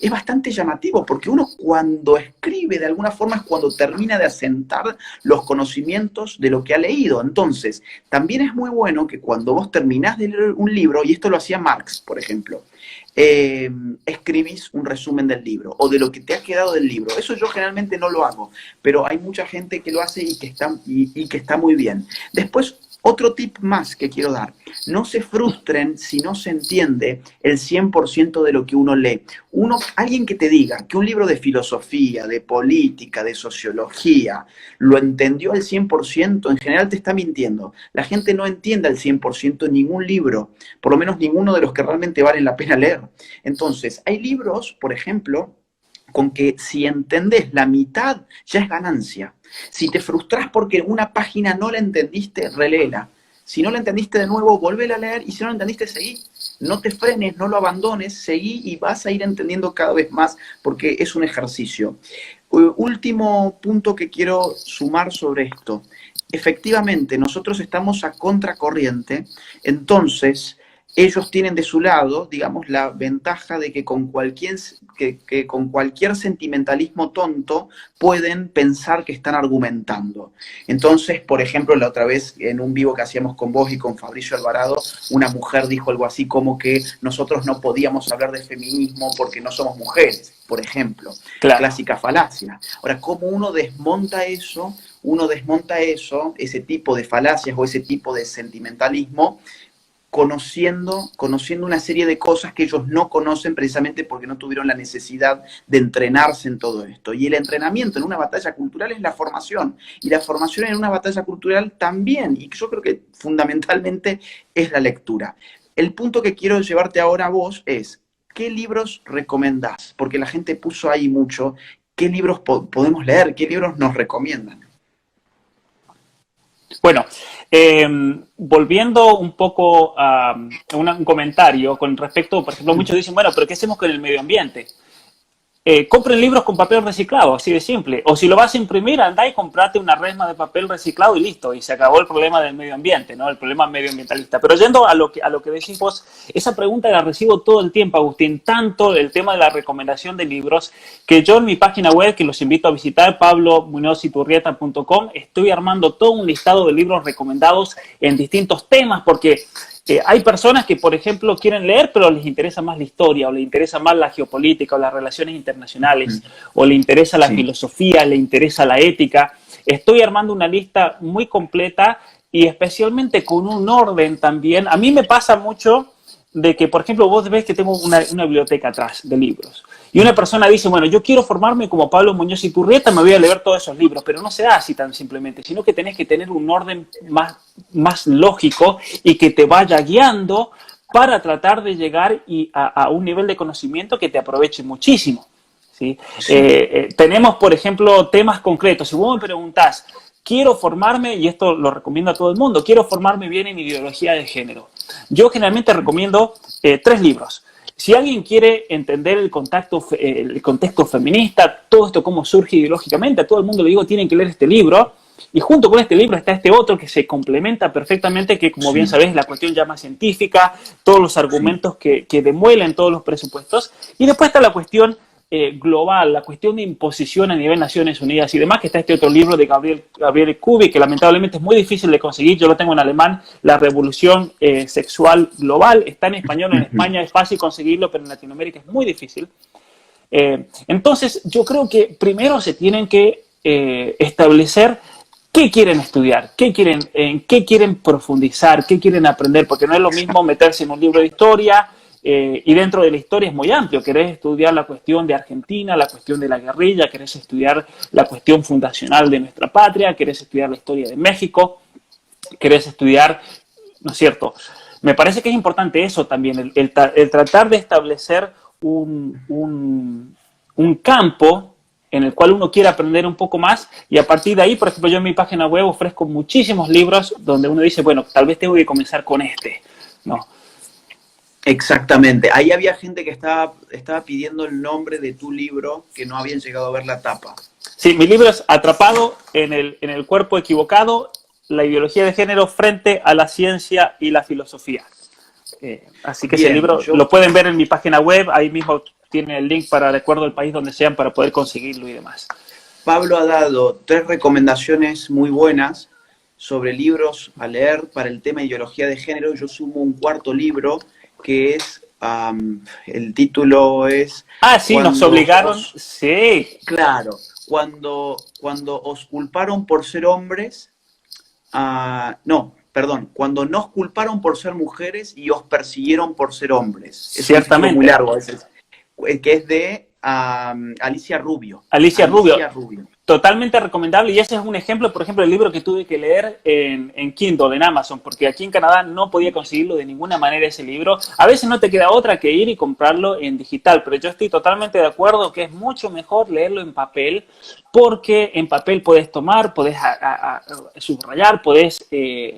Es bastante llamativo porque uno cuando escribe de alguna forma es cuando termina de asentar los conocimientos de lo que ha leído. Entonces, también es muy bueno que cuando vos terminás de leer un libro, y esto lo hacía Marx, por ejemplo, escribís un resumen del libro o de lo que te ha quedado del libro. Eso yo generalmente no lo hago, pero hay mucha gente que lo hace y que está muy bien. Después, otro tip más que quiero dar. No se frustren si no se entiende el 100% de lo que uno lee. Alguien que te diga que un libro de filosofía, de política, de sociología, lo entendió al 100%, en general te está mintiendo. La gente no entiende al 100% ningún libro, por lo menos ninguno de los que realmente valen la pena leer. Entonces, hay libros, por ejemplo, con que si entendés la mitad, ya es ganancia. Si te frustrás porque una página no la entendiste, reléela. Si no la entendiste de nuevo, volvéla a leer y si no la entendiste, seguí. No te frenes, no lo abandones, seguí y vas a ir entendiendo cada vez más porque es un ejercicio. Último punto que quiero sumar sobre esto. Efectivamente, nosotros estamos a contracorriente, entonces ellos tienen de su lado, digamos, la ventaja de que con cualquier sentimentalismo tonto pueden pensar que están argumentando. Entonces, por ejemplo, la otra vez en un vivo que hacíamos con vos y con Fabricio Alvarado, una mujer dijo algo así como que nosotros no podíamos hablar de feminismo porque no somos mujeres, por ejemplo. Claro. Clásica falacia. Ahora, ¿cómo uno desmonta eso? Ese tipo de falacias o ese tipo de sentimentalismo, conociendo una serie de cosas que ellos no conocen precisamente porque no tuvieron la necesidad de entrenarse en todo esto. Y el entrenamiento en una batalla cultural es la formación. Y la formación en una batalla cultural también. Y yo creo que fundamentalmente es la lectura. El punto que quiero llevarte ahora a vos es, ¿qué libros recomendás? Porque la gente puso ahí mucho. ¿Qué libros podemos leer? ¿Qué libros nos recomiendan? Bueno, volviendo un poco a un comentario con respecto, por ejemplo, muchos dicen, bueno, pero ¿qué hacemos con el medio ambiente? Compren libros con papel reciclado, así de simple. O si lo vas a imprimir, andá y comprate una resma de papel reciclado y listo. Y se acabó el problema del medio ambiente, ¿no? El problema medioambientalista. Pero yendo a lo que decís vos, esa pregunta la recibo todo el tiempo, Agustín. Tanto el tema de la recomendación de libros, que yo en mi página web, que los invito a visitar, pablomunoziturrieta.com, estoy armando todo un listado de libros recomendados en distintos temas, porque hay personas que, por ejemplo, quieren leer, pero les interesa más la historia, o les interesa más la geopolítica, o las relaciones internacionales, o le interesa la filosofía, le interesa la ética. Estoy armando una lista muy completa y especialmente con un orden también. A mí me pasa mucho de que, por ejemplo, vos ves que tengo una biblioteca atrás de libros. Y una persona dice, bueno, yo quiero formarme como Pablo Muñoz Iturrieta, me voy a leer todos esos libros, pero no se da así tan simplemente, sino que tenés que tener un orden más lógico y que te vaya guiando para tratar de llegar a un nivel de conocimiento que te aproveche muchísimo, ¿sí? Tenemos, por ejemplo, temas concretos. Si vos me preguntás, quiero formarme, y esto lo recomiendo a todo el mundo, quiero formarme bien en ideología de género. Yo generalmente recomiendo 3 libros. Si alguien quiere entender el contexto feminista, todo esto cómo surge ideológicamente, a todo el mundo le digo, tienen que leer este libro. Y junto con este libro está este otro que se complementa perfectamente, que como bien sabés, la cuestión ya más científica, todos los argumentos que demuelen todos los presupuestos. Y después está la cuestión global, la cuestión de imposición a nivel Naciones Unidas y demás, que está este otro libro de Gabriel Kubi, que lamentablemente es muy difícil de conseguir. Yo lo tengo en alemán, La Revolución Sexual Global. Está en español, en España es fácil conseguirlo, pero en Latinoamérica es muy difícil. Entonces, yo creo que primero se tienen que establecer qué quieren estudiar, en qué quieren profundizar, qué quieren aprender, porque no es lo mismo meterse en un libro de historia, y dentro de la historia es muy amplio. Querés estudiar la cuestión de Argentina, la cuestión de la guerrilla, querés estudiar la cuestión fundacional de nuestra patria, querés estudiar la historia de México, querés estudiar, ¿no es cierto? Me parece que es importante eso también, el tratar de establecer un campo en el cual uno quiere aprender un poco más, y a partir de ahí, por ejemplo, yo en mi página web ofrezco muchísimos libros donde uno dice, bueno, tal vez tengo que comenzar con este, ¿no? Exactamente. Ahí había gente que estaba pidiendo el nombre de tu libro que no habían llegado a ver la tapa. Sí, mi libro es Atrapado en el cuerpo equivocado, la ideología de género frente a la ciencia y la filosofía. Así que ese Bien, libro lo pueden ver en mi página web, ahí mismo tiene el link para, de acuerdo al país donde sean, para poder conseguirlo y demás. Pablo ha dado 3 recomendaciones muy buenas sobre libros a leer para el tema de ideología de género. Yo sumo un cuarto libro que es, el título es Ah, sí, nos Cuando obligaron, os, sí, claro, cuando os culparon por ser hombres, no, perdón, cuando nos culparon por ser mujeres y os persiguieron por ser hombres. Es un título muy ciertamente. largo, que es de Alicia Rubio. Alicia Rubio, Alicia Rubio. totalmente recomendable, y ese es un ejemplo, por ejemplo, el libro que tuve que leer en Kindle, en Amazon, porque aquí en Canadá no podía conseguirlo de ninguna manera ese libro. A veces no te queda otra que ir y comprarlo en digital, pero yo estoy totalmente de acuerdo que es mucho mejor leerlo en papel, porque en papel puedes tomar, puedes subrayar, puedes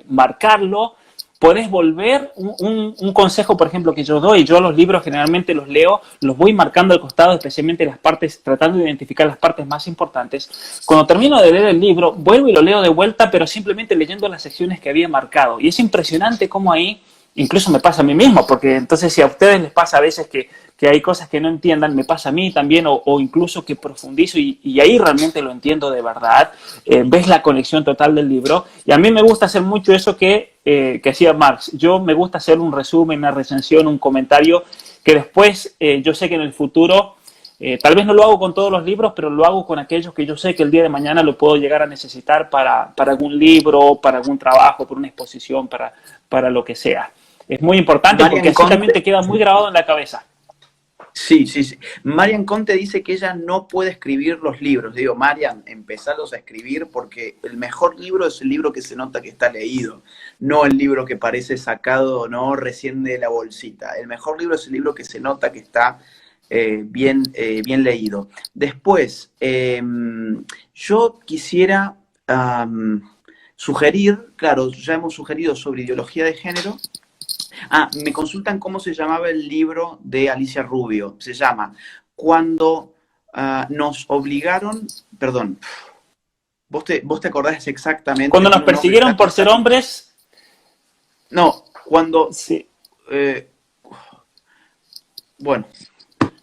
marcarlo. Podés volver un consejo, por ejemplo, que yo doy. Yo los libros generalmente los leo, los voy marcando al costado, especialmente las partes, tratando de identificar las partes más importantes. Cuando termino de leer el libro, vuelvo y lo leo de vuelta, pero simplemente leyendo las secciones que había marcado. Y es impresionante cómo ahí, incluso me pasa a mí mismo, porque entonces si a ustedes les pasa a veces que hay cosas que no entiendan, me pasa a mí también, o incluso que profundizo y ahí realmente lo entiendo de verdad, ves la conexión total del libro, y a mí me gusta hacer mucho eso que hacía Marx. Yo me gusta hacer un resumen, una recensión, un comentario, que después yo sé que en el futuro, tal vez no lo hago con todos los libros, pero lo hago con aquellos que yo sé que el día de mañana lo puedo llegar a necesitar para algún libro, para algún trabajo, para una exposición, para lo que sea. Es muy importante porque Marian así también Conte, te queda muy grabado en la cabeza. sí, sí, sí. Marian Conte dice que ella no puede escribir los libros. Digo, Marian, empezarlos a escribir porque el mejor libro es el libro que se nota que está leído, no el libro que parece sacado, no recién de la bolsita. El mejor libro es el libro que se nota que está bien leído. Después, yo quisiera sugerir, claro, ya hemos sugerido sobre ideología de género. Me consultan cómo se llamaba el libro de Alicia Rubio. Se llama Cuando nos obligaron, perdón, vos te acordás exactamente, Cuando nos tiene un nombre persiguieron por ser hombres, No, cuando, sí. eh, bueno,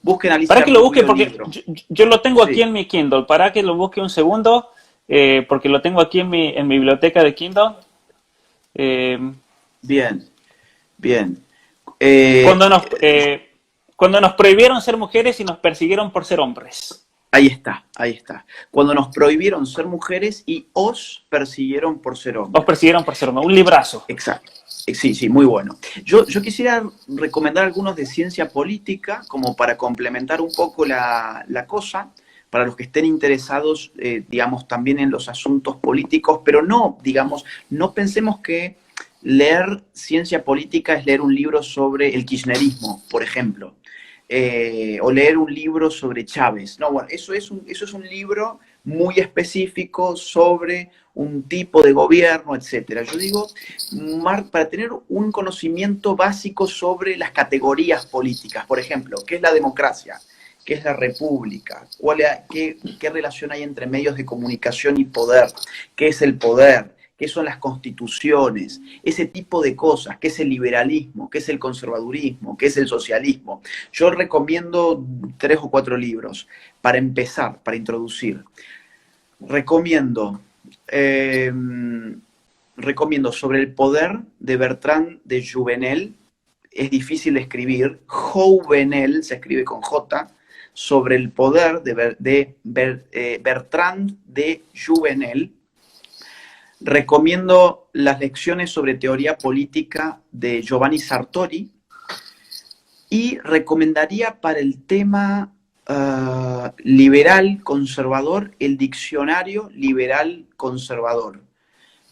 busquen Para Alicia que lo busque, Rubio porque libro. yo lo tengo aquí Sí, en mi Kindle. Para que lo busque un segundo, porque lo tengo aquí en mi biblioteca de Kindle. Eh, bien, bien. cuando, nos, Eh, cuando nos prohibieron ser mujeres y nos persiguieron por ser hombres. Ahí está, ahí está. Cuando nos prohibieron ser mujeres y os persiguieron por ser Nos hombres. persiguieron por ser hombres. Un librazo. Exacto. Sí, sí, muy bueno. Yo quisiera recomendar algunos de ciencia política, como para complementar un poco la cosa, para los que estén interesados, digamos, también en los asuntos políticos, pero no, digamos, no pensemos que leer ciencia política es leer un libro sobre el kirchnerismo, por ejemplo, o leer un libro sobre Chávez. No, bueno, eso es un libro muy específico sobre un tipo de gobierno, etcétera. Yo digo, para tener un conocimiento básico sobre las categorías políticas, por ejemplo, ¿qué es la democracia? ¿Qué es la república? ¿Qué relación hay entre medios de comunicación y poder? ¿Qué es el poder? ¿Qué son las constituciones? Ese tipo de cosas. ¿Qué es el liberalismo? ¿Qué es el conservadurismo? ¿Qué es el socialismo? Yo recomiendo 3 o 4 libros para empezar, para introducir. Recomiendo, eh, recomiendo sobre el poder de Bertrand de Jouvenel. Es difícil de escribir. Jouvenel se escribe con J. Sobre el poder de Bertrand de Jouvenel. Recomiendo las lecciones sobre teoría política de Giovanni Sartori. Y recomendaría para el tema liberal conservador el diccionario liberal conservador.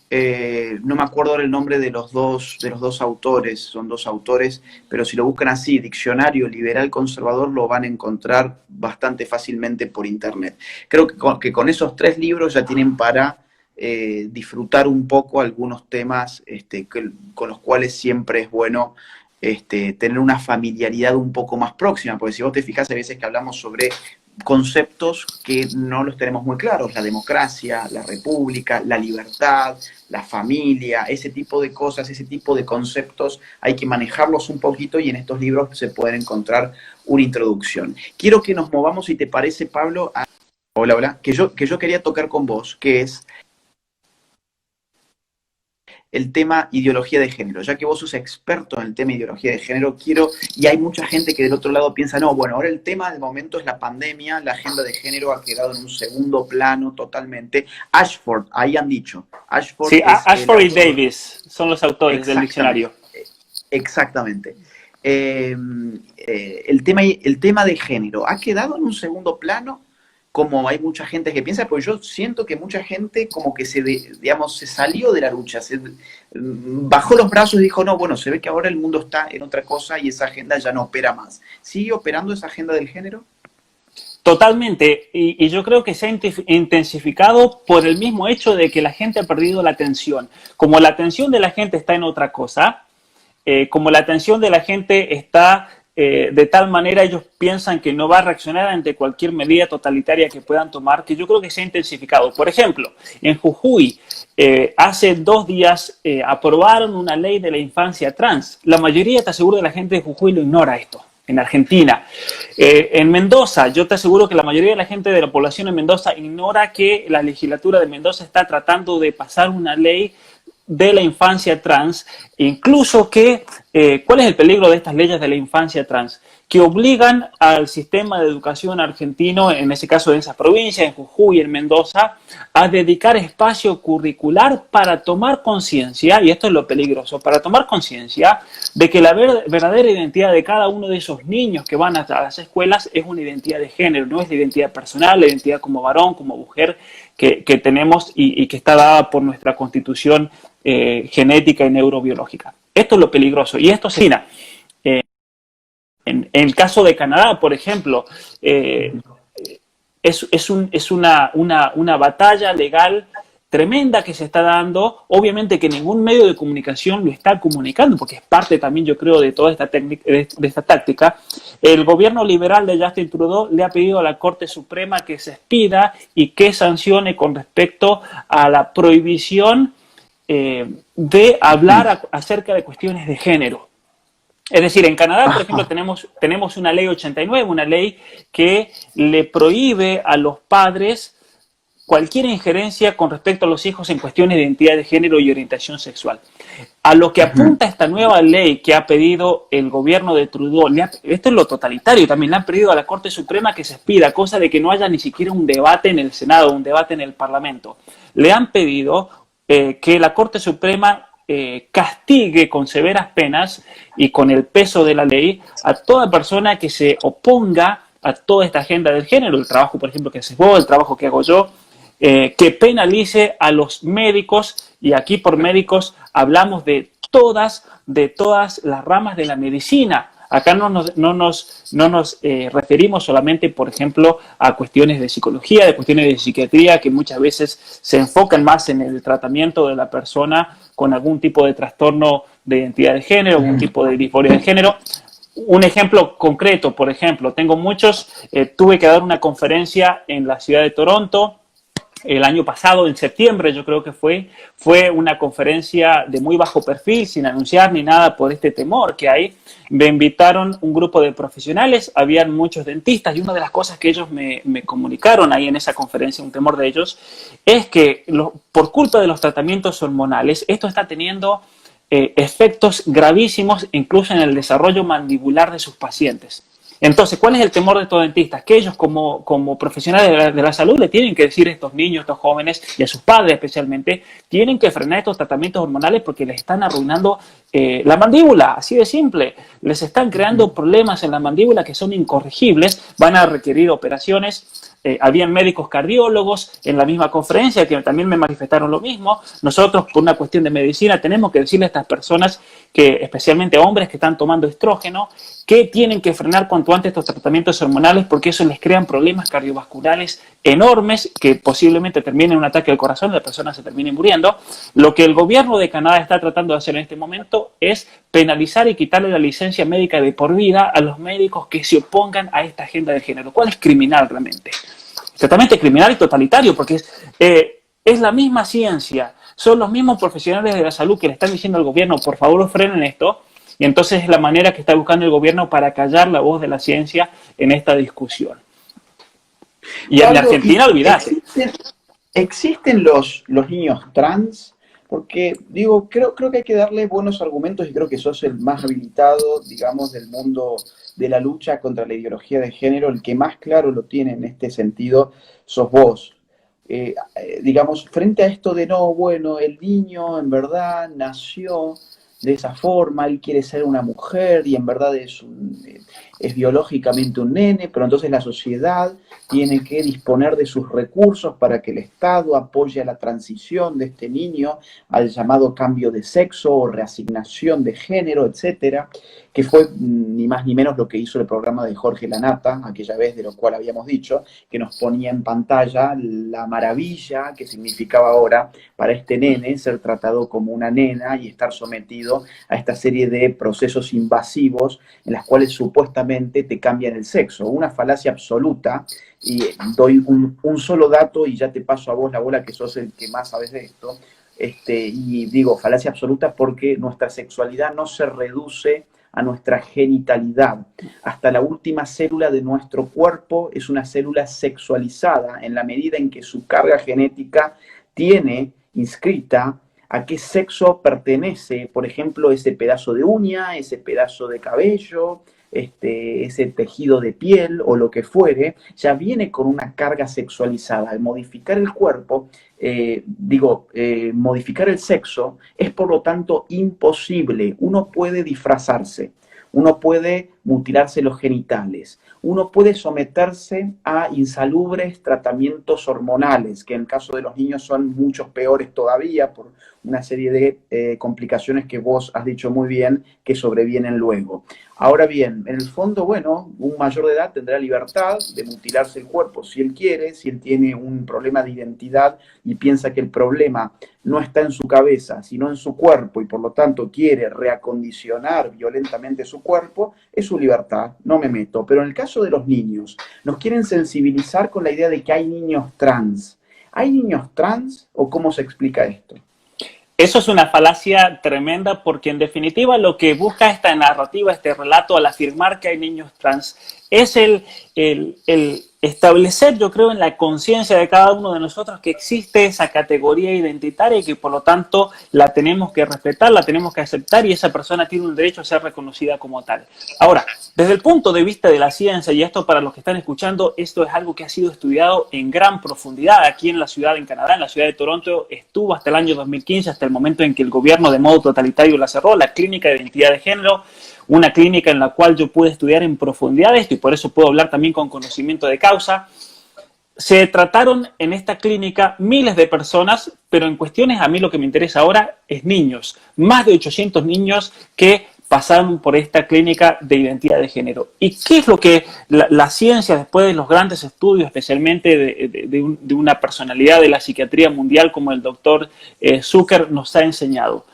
No me acuerdo ahora el nombre de los dos autores, son 2 autores, pero si lo buscan así, diccionario liberal conservador, lo van a encontrar bastante fácilmente por internet. Creo que con esos 3 libros ya tienen para disfrutar un poco algunos temas con los cuales siempre es bueno tener una familiaridad un poco más próxima, porque si vos te fijas, hay veces que hablamos sobre conceptos que no los tenemos muy claros, la democracia, la república, la libertad, la familia, ese tipo de cosas, ese tipo de conceptos hay que manejarlos un poquito y en estos libros se pueden encontrar una introducción. Quiero que nos movamos, si te parece, Pablo, hola, hola, que yo quería tocar con vos, que es el tema ideología de género. Ya que vos sos experto en el tema ideología de género, y hay mucha gente que del otro lado piensa, no, bueno, ahora el tema del momento es la pandemia, la agenda de género ha quedado en un segundo plano totalmente. Ashford, ahí han dicho. Ashford, sí, Ashford y Davis son los autores del diccionario. Exactamente. El tema de género ha quedado en un segundo plano, como hay mucha gente que piensa, pues yo siento que mucha gente como que se salió de la lucha, bajó los brazos y dijo, no, bueno, se ve que ahora el mundo está en otra cosa y esa agenda ya no opera más. ¿Sigue operando esa agenda del género? Totalmente, y yo creo que se ha intensificado por el mismo hecho de que la gente ha perdido la atención. Como la atención de la gente está en otra cosa, como la atención de la gente está de tal manera, ellos piensan que no va a reaccionar ante cualquier medida totalitaria que puedan tomar, que yo creo que se ha intensificado. Por ejemplo, en Jujuy, hace 2 días aprobaron una ley de la infancia trans. La mayoría, te aseguro, de la gente de Jujuy lo ignora esto. En Argentina. En Mendoza, yo te aseguro que la mayoría de la gente de la población en Mendoza ignora que la legislatura de Mendoza está tratando de pasar una ley de la infancia trans, incluso que, ¿cuál es el peligro de estas leyes de la infancia trans? Que obligan al sistema de educación argentino, en ese caso de esas provincias, en Jujuy y en Mendoza, a dedicar espacio curricular para tomar conciencia, y esto es lo peligroso, para tomar conciencia de que la verdadera identidad de cada uno de esos niños que van a las escuelas es una identidad de género, no es la identidad personal, la identidad como varón, como mujer que tenemos y que está dada por nuestra constitución genética y neurobiológica. Esto es lo peligroso, y esto se en el caso de Canadá, por ejemplo, es una batalla legal tremenda que se está dando. Obviamente que ningún medio de comunicación lo está comunicando, porque es parte también, yo creo, de toda esta táctica. El gobierno liberal de Justin Trudeau le ha pedido a la Corte Suprema que se expida y que sancione con respecto a la prohibición de hablar acerca de cuestiones de género. Es decir, en Canadá, por ejemplo, tenemos una ley 89, una ley que le prohíbe a los padres cualquier injerencia con respecto a los hijos en cuestiones de identidad de género y orientación sexual. A lo que apunta esta nueva ley que ha pedido el gobierno de Trudeau, esto es lo totalitario, también le han pedido a la Corte Suprema que se expida, cosa de que no haya ni siquiera un debate en el Senado, un debate en el Parlamento. Le han pedido que la Corte Suprema castigue con severas penas y con el peso de la ley a toda persona que se oponga a toda esta agenda del género, el trabajo, por ejemplo, que haces vos, el trabajo que hago yo, que penalice a los médicos, y aquí por médicos hablamos de todas las ramas de la medicina. Acá no nos referimos solamente, por ejemplo, a cuestiones de psicología, de cuestiones de psiquiatría, que muchas veces se enfocan más en el tratamiento de la persona con algún tipo de trastorno de identidad de género, algún tipo de disforia de género. Un ejemplo concreto, por ejemplo, tuve que dar una conferencia en la ciudad de Toronto, el año pasado, en septiembre, yo creo que fue una conferencia de muy bajo perfil, sin anunciar ni nada por este temor que hay. Me invitaron un grupo de profesionales, habían muchos dentistas, y una de las cosas que ellos me comunicaron ahí en esa conferencia, un temor de ellos, es que por culpa de los tratamientos hormonales, esto está teniendo efectos gravísimos, incluso en el desarrollo mandibular de sus pacientes. Entonces, ¿cuál es el temor de estos dentistas? Que ellos como profesionales de la salud le tienen que decir a estos niños, a estos jóvenes y a sus padres especialmente, tienen que frenar estos tratamientos hormonales porque les están arruinando la mandíbula, así de simple. Les están creando problemas en la mandíbula que son incorregibles, van a requerir operaciones. Habían médicos cardiólogos en la misma conferencia que también me manifestaron lo mismo. Nosotros, por una cuestión de medicina, tenemos que decirle a estas personas, especialmente hombres que están tomando estrógeno, que tienen que frenar cuanto antes estos tratamientos hormonales porque eso les crean problemas cardiovasculares enormes que posiblemente terminen en un ataque al corazón y la persona se termine muriendo. Lo que el gobierno de Canadá está tratando de hacer en este momento esto es penalizar y quitarle la licencia médica de por vida a los médicos que se opongan a esta agenda de género, lo cual es criminal realmente. Totalmente criminal y totalitario, porque es la misma ciencia, son los mismos profesionales de la salud que le están diciendo al gobierno, por favor frenen esto, y entonces es la manera que está buscando el gobierno para callar la voz de la ciencia en esta discusión. Y Pablo, en Argentina, olvídate. ¿Existen los niños trans? Porque, digo, creo que hay que darle buenos argumentos y creo que sos el más habilitado, digamos, del mundo de la lucha contra la ideología de género. El que más claro lo tiene en este sentido sos vos. Digamos, frente a esto de no, bueno, el niño en verdad nació de esa forma, él quiere ser una mujer y en verdad es biológicamente un nene, pero entonces la sociedad tiene que disponer de sus recursos para que el Estado apoye la transición de este niño al llamado cambio de sexo o reasignación de género, etcétera, que fue ni más ni menos lo que hizo el programa de Jorge Lanata, aquella vez de lo cual habíamos dicho, que nos ponía en pantalla la maravilla que significaba ahora para este nene ser tratado como una nena y estar sometido a esta serie de procesos invasivos en las cuales supuestamente te cambian el sexo. Una falacia absoluta, y doy un solo dato y ya te paso a vos la bola, que sos el que más sabes de esto, y digo falacia absoluta porque nuestra sexualidad no se reduce a nuestra genitalidad. Hasta la última célula de nuestro cuerpo es una célula sexualizada en la medida en que su carga genética tiene inscrita a qué sexo pertenece, por ejemplo, ese pedazo de uña, ese pedazo de cabello, ese tejido de piel o lo que fuere, ya viene con una carga sexualizada. Al modificar el cuerpo, modificar el sexo es por lo tanto imposible. Uno puede disfrazarse, uno puede mutilarse los genitales, uno puede someterse a insalubres tratamientos hormonales, que en el caso de los niños son muchos peores todavía por una serie de complicaciones que vos has dicho muy bien que sobrevienen luego. Ahora bien, en el fondo, bueno, un mayor de edad tendrá libertad de mutilarse el cuerpo si él quiere, si él tiene un problema de identidad y piensa que el problema no está en su cabeza, sino en su cuerpo y por lo tanto quiere reacondicionar violentamente su cuerpo, es su libertad, no me meto. Pero en el caso de los niños, nos quieren sensibilizar con la idea de que hay niños trans. ¿Hay niños trans o cómo se explica esto? Eso es una falacia tremenda porque en definitiva lo que busca esta narrativa, este relato al afirmar que hay niños trans es el establecer, yo creo, en la conciencia de cada uno de nosotros que existe esa categoría identitaria y que por lo tanto la tenemos que respetar, la tenemos que aceptar y esa persona tiene un derecho a ser reconocida como tal. Ahora, desde el punto de vista de la ciencia, y esto para los que están escuchando, esto es algo que ha sido estudiado en gran profundidad aquí en la ciudad, en Canadá, en la ciudad de Toronto, estuvo hasta el año 2015, hasta el momento en que el gobierno de modo totalitario la cerró, la Clínica de Identidad de Género, una clínica en la cual yo pude estudiar en profundidad esto y por eso puedo hablar también con conocimiento de causa. Se trataron en esta clínica miles de personas, pero en cuestiones, a mí lo que me interesa ahora es niños. Más de 800 niños que pasaron por esta clínica de identidad de género. ¿Y qué es lo que la ciencia, después de los grandes estudios, especialmente de una personalidad de la psiquiatría mundial como el doctor Zucker, nos ha enseñado?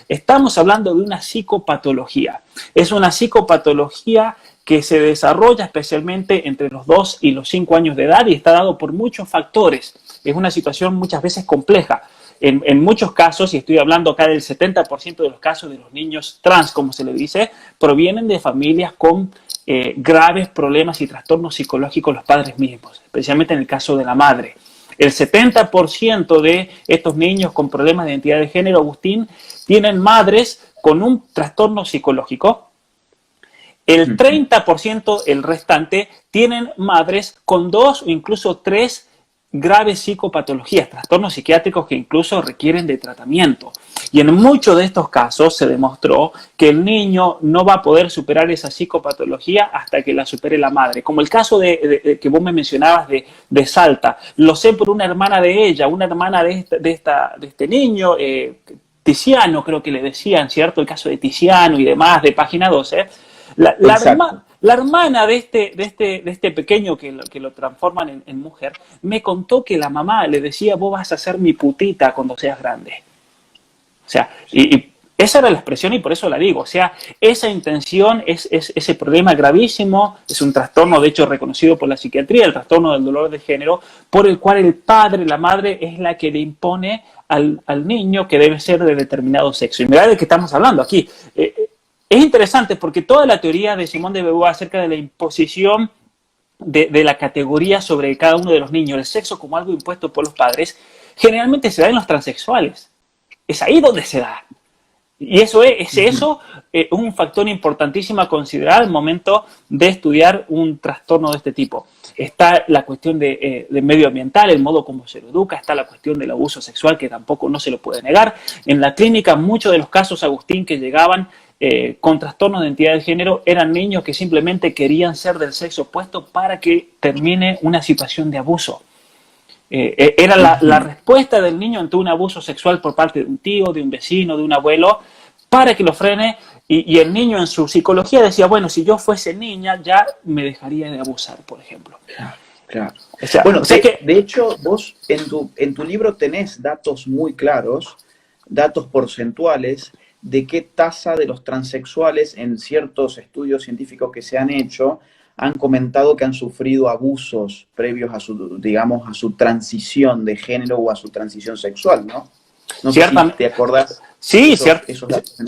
Estamos hablando de una psicopatología. Es una psicopatología que se desarrolla especialmente entre los 2 y los 5 años de edad y está dado por muchos factores. Es una situación muchas veces compleja. En muchos casos, y estoy hablando acá del 70% de los casos de los niños trans, como se le dice, provienen de familias con graves problemas y trastornos psicológicos los padres mismos, especialmente en el caso de la madre. El 70% de estos niños con problemas de identidad de género, Agustín, tienen madres con un trastorno psicológico. El 30%, el restante, tienen madres con 2 o incluso 3 graves psicopatologías, trastornos psiquiátricos que incluso requieren de tratamiento. Y en muchos de estos casos se demostró que el niño no va a poder superar esa psicopatología hasta que la supere la madre. Como el caso que vos me mencionabas de Salta. Lo sé por una hermana de ella, una hermana de este niño, Tiziano creo que le decían, ¿cierto? El caso de Tiziano y demás, de Página 12. La hermana de este pequeño que lo transforman en mujer, me contó que la mamá le decía, vos vas a ser mi putita cuando seas grande. O sea, y esa era la expresión y por eso la digo. O sea, esa intención es ese problema gravísimo, es un trastorno de hecho reconocido por la psiquiatría, el trastorno del dolor de género, por el cual el padre, la madre es la que le impone al niño que debe ser de determinado sexo. Y mirá de qué estamos hablando aquí. Es interesante porque toda la teoría de Simone de Beauvoir acerca de la imposición de la categoría sobre cada uno de los niños, el sexo como algo impuesto por los padres, generalmente se da en los transexuales. Es ahí donde se da. Y eso es un factor importantísimo a considerar al momento de estudiar un trastorno de este tipo. Está la cuestión de medioambiental, el modo como se lo educa, está la cuestión del abuso sexual, que tampoco no se lo puede negar. En la clínica, muchos de los casos, Agustín, que llegaban con trastornos de identidad de género, eran niños que simplemente querían ser del sexo opuesto para que termine una situación de abuso. Era la respuesta del niño ante un abuso sexual por parte de un tío, de un vecino, de un abuelo, para que lo frene, y el niño en su psicología decía, bueno, si yo fuese niña ya me dejaría de abusar, por ejemplo. Claro, claro. O sea, Bueno, de hecho, vos en tu libro tenés datos muy claros, datos porcentuales, de qué tasa de los transexuales en ciertos estudios científicos que se han hecho han comentado que han sufrido abusos previos a su, digamos, a su transición de género o a su transición sexual, ¿no? No sé si te acordás. Sí,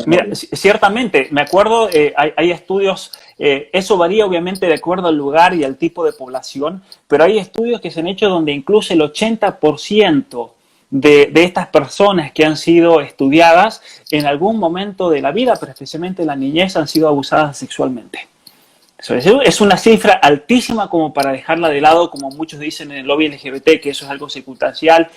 mira, ciertamente. Me acuerdo, hay estudios, eso varía obviamente de acuerdo al lugar y al tipo de población, pero hay estudios que se han hecho donde incluso el 80% de estas personas que han sido estudiadas en algún momento de la vida, pero especialmente en la niñez, han sido abusadas sexualmente. Es una cifra altísima como para dejarla de lado, como muchos dicen en el lobby LGBT, que eso es algo circunstancial.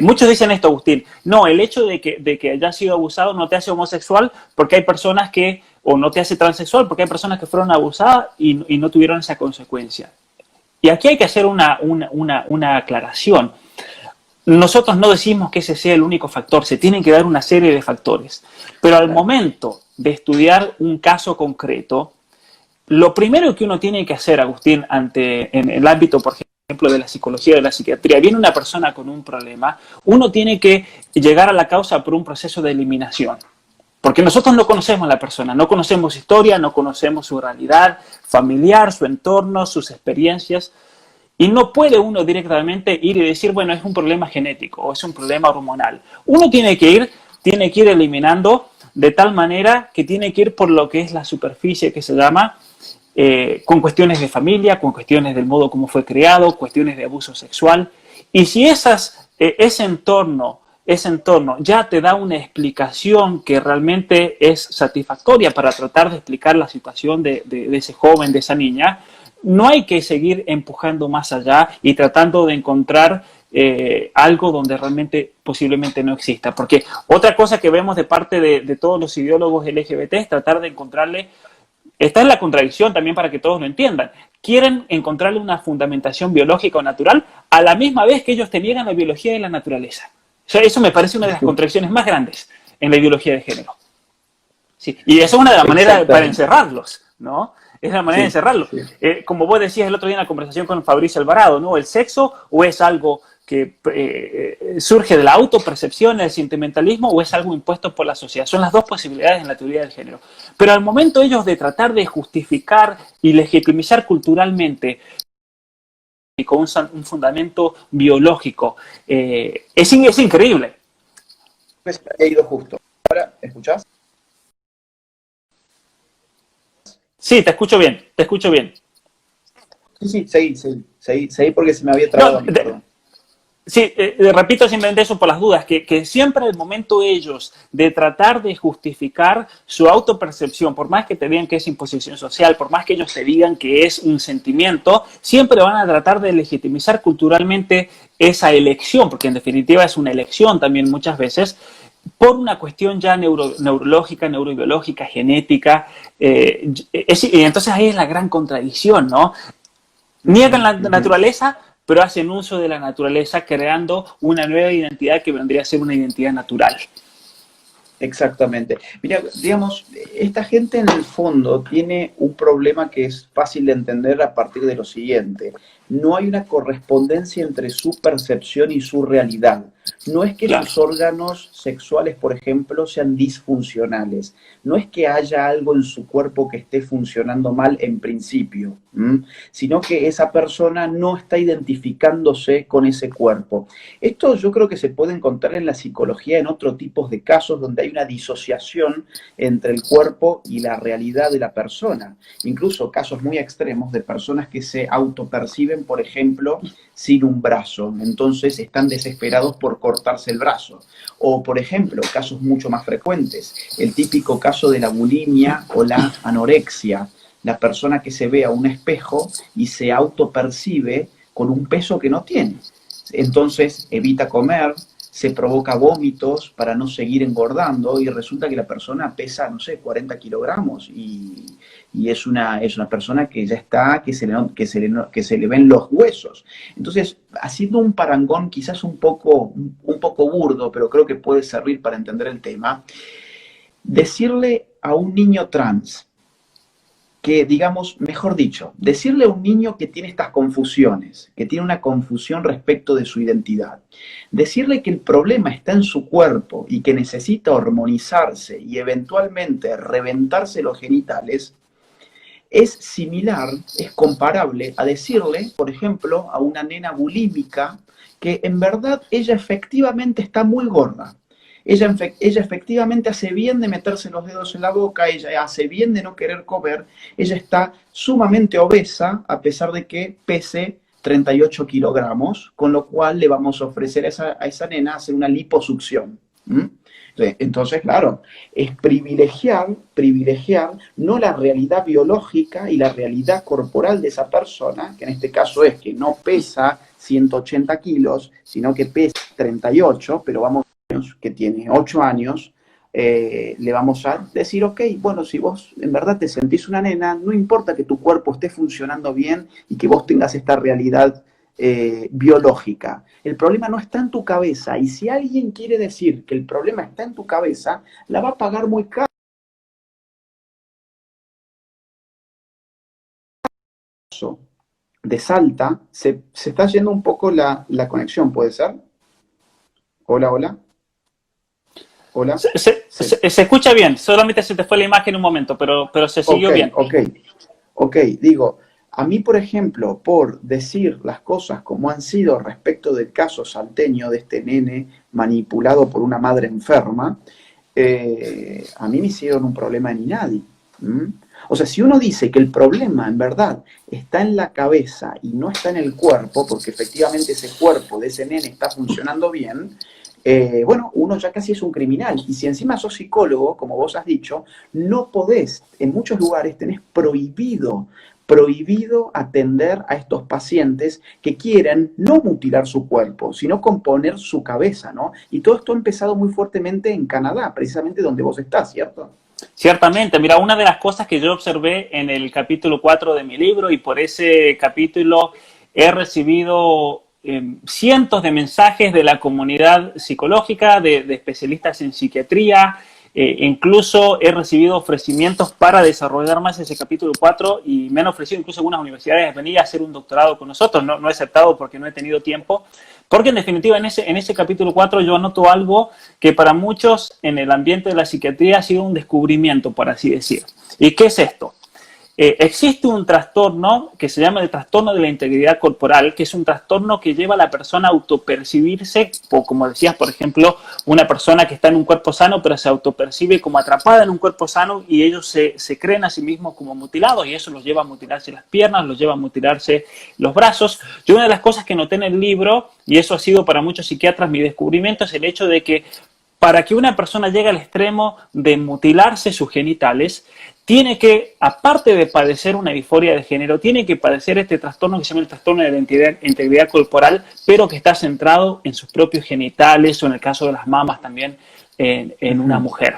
Muchos dicen esto, Agustín. No, el hecho de que haya sido abusado no te hace homosexual porque hay personas que, o no te hace transexual porque hay personas que fueron abusadas y no tuvieron esa consecuencia. Y aquí hay que hacer una aclaración. Nosotros no decimos que ese sea el único factor, se tienen que dar una serie de factores. Pero al momento de estudiar un caso concreto, lo primero que uno tiene que hacer, Agustín, en el ámbito, por ejemplo, de la psicología, de la psiquiatría, viene una persona con un problema, uno tiene que llegar a la causa por un proceso de eliminación. Porque nosotros no conocemos a la persona, no conocemos su historia, no conocemos su realidad familiar, su entorno, sus experiencias. Y no puede uno directamente ir y decir, bueno, es un problema genético o es un problema hormonal. Uno tiene que ir eliminando de tal manera que tiene que ir por lo que es la superficie que se llama, con cuestiones de familia, con cuestiones del modo como fue creado, cuestiones de abuso sexual. Y si ese entorno ya te da una explicación que realmente es satisfactoria para tratar de explicar la situación de ese joven, de esa niña, no hay que seguir empujando más allá y tratando de encontrar algo donde realmente posiblemente no exista. Porque otra cosa que vemos de parte de todos los ideólogos LGBT es tratar de encontrarle. Esta es la contradicción también para que todos lo entiendan. Quieren encontrarle una fundamentación biológica o natural a la misma vez que ellos te niegan la biología de la naturaleza. O sea, eso me parece una de las contradicciones más grandes en la ideología de género. Sí. Y esa es una de las maneras para encerrarlos, ¿no? Es la manera de encerrarlos. Sí. Como vos decías el otro día en la conversación con Fabricio Alvarado, ¿no? ¿El sexo o es algo que surge de la autopercepción, del sentimentalismo, o es algo impuesto por la sociedad? Son las dos posibilidades en la teoría del género. Pero al momento ellos de tratar de justificar y legitimizar culturalmente y con un fundamento biológico, es increíble. He ido justo. ¿Ahora escuchás? Sí, te escucho bien, te escucho bien. Sí, seguí porque se me había trabado. No, perdón. Sí, repito simplemente eso por las dudas, que siempre al momento ellos de tratar de justificar su autopercepción, por más que te digan que es imposición social, por más que ellos te digan que es un sentimiento, siempre van a tratar de legitimizar culturalmente esa elección, porque en definitiva es una elección también muchas veces, por una cuestión ya neurológica, neurobiológica, genética, y entonces ahí es la gran contradicción, ¿no? Niegan la naturaleza, pero hacen uso de la naturaleza creando una nueva identidad que vendría a ser una identidad natural. Exactamente. Mira, digamos, esta gente en el fondo tiene un problema que es fácil de entender a partir de lo siguiente. no hay una correspondencia entre su percepción y su realidad. No es que Claro. sus órganos sexuales, por ejemplo, sean disfuncionales. No es que haya algo en su cuerpo que esté funcionando mal en principio, sino que esa persona no está identificándose con ese cuerpo. Esto yo creo que se puede encontrar en la psicología en otros tipos de casos donde hay una disociación entre el cuerpo y la realidad de la persona. Incluso casos muy extremos de personas que se autoperciben, por ejemplo, sin un brazo. Entonces están desesperados por cortarse el brazo. O, por ejemplo, casos mucho más frecuentes, el típico caso de la bulimia o la anorexia. La persona que se ve a un espejo y se autopercibe con un peso que no tiene. Entonces evita comer, se provoca vómitos para no seguir engordando y resulta que la persona pesa, no sé, 40 kilogramos y es una persona que ya está, que se le ven los huesos. Entonces, haciendo un parangón quizás un poco burdo, pero creo que puede servir para entender el tema, decirle a un niño trans que, digamos, mejor dicho, decirle a un niño que tiene estas confusiones, que tiene una confusión respecto de su identidad, decirle que el problema está en su cuerpo y que necesita hormonizarse y eventualmente reventarse los genitales, es similar, es comparable a decirle, por ejemplo, a una nena bulímica que en verdad ella efectivamente está muy gorda. Ella efectivamente hace bien de meterse los dedos en la boca, ella hace bien de no querer comer, ella está sumamente obesa a pesar de que pese 38 kilogramos, con lo cual le vamos a ofrecer a esa nena hacer una liposucción. Entonces, claro, es privilegiar no la realidad biológica y la realidad corporal de esa persona, que en este caso es que no pesa 180 kilos, sino que pesa 38, pero vamos que tiene 8 años, le vamos a decir, ok, bueno, si vos en verdad te sentís una nena, no importa que tu cuerpo esté funcionando bien y que vos tengas esta realidad biológica. El problema no está en tu cabeza y si alguien quiere decir que el problema está en tu cabeza, la va a pagar muy caro. De Salta, se está yendo un poco la conexión, ¿puede ser? Hola, hola. Hola. Se escucha bien, solamente se te fue la imagen un momento, pero se siguió bien. Ok, digo, a mí, por ejemplo, por decir las cosas como han sido respecto del caso salteño de este nene manipulado por una madre enferma, a mí me hicieron un problema en Inadi. O sea, si uno dice que el problema en verdad está en la cabeza y no está en el cuerpo, porque efectivamente ese cuerpo de ese nene está funcionando bien, bueno, uno ya casi es un criminal. Y si encima sos psicólogo, como vos has dicho, no podés, en muchos lugares tenés prohibido atender a estos pacientes que quieren no mutilar su cuerpo, sino componer su cabeza, ¿no? Y todo esto ha empezado muy fuertemente en Canadá, precisamente donde vos estás, ¿cierto? Ciertamente, mira, una de las cosas que yo observé en el capítulo 4 de mi libro, y por ese capítulo he recibido cientos de mensajes de la comunidad psicológica, de especialistas en psiquiatría, incluso he recibido ofrecimientos para desarrollar más ese capítulo 4 y me han ofrecido incluso algunas universidades venir a hacer un doctorado con nosotros. No he aceptado porque no he tenido tiempo, porque en definitiva en ese capítulo 4 yo anoto algo que para muchos en el ambiente de la psiquiatría ha sido un descubrimiento, por así decir. ¿Y qué es esto? Existe un trastorno que se llama el trastorno de la integridad corporal, que es un trastorno que lleva a la persona a autopercibirse, o como decías, por ejemplo, una persona que está en un cuerpo sano, pero se autopercibe como atrapada en un cuerpo sano y ellos se creen a sí mismos como mutilados y eso los lleva a mutilarse las piernas, los lleva a mutilarse los brazos. Y una de las cosas que noté en el libro, y eso ha sido para muchos psiquiatras mi descubrimiento, es el hecho de que para que una persona llegue al extremo de mutilarse sus genitales, tiene que, aparte de padecer una disforia de género, tiene que padecer este trastorno que se llama el trastorno de la integridad corporal, pero que está centrado en sus propios genitales o en el caso de las mamas también en una mujer.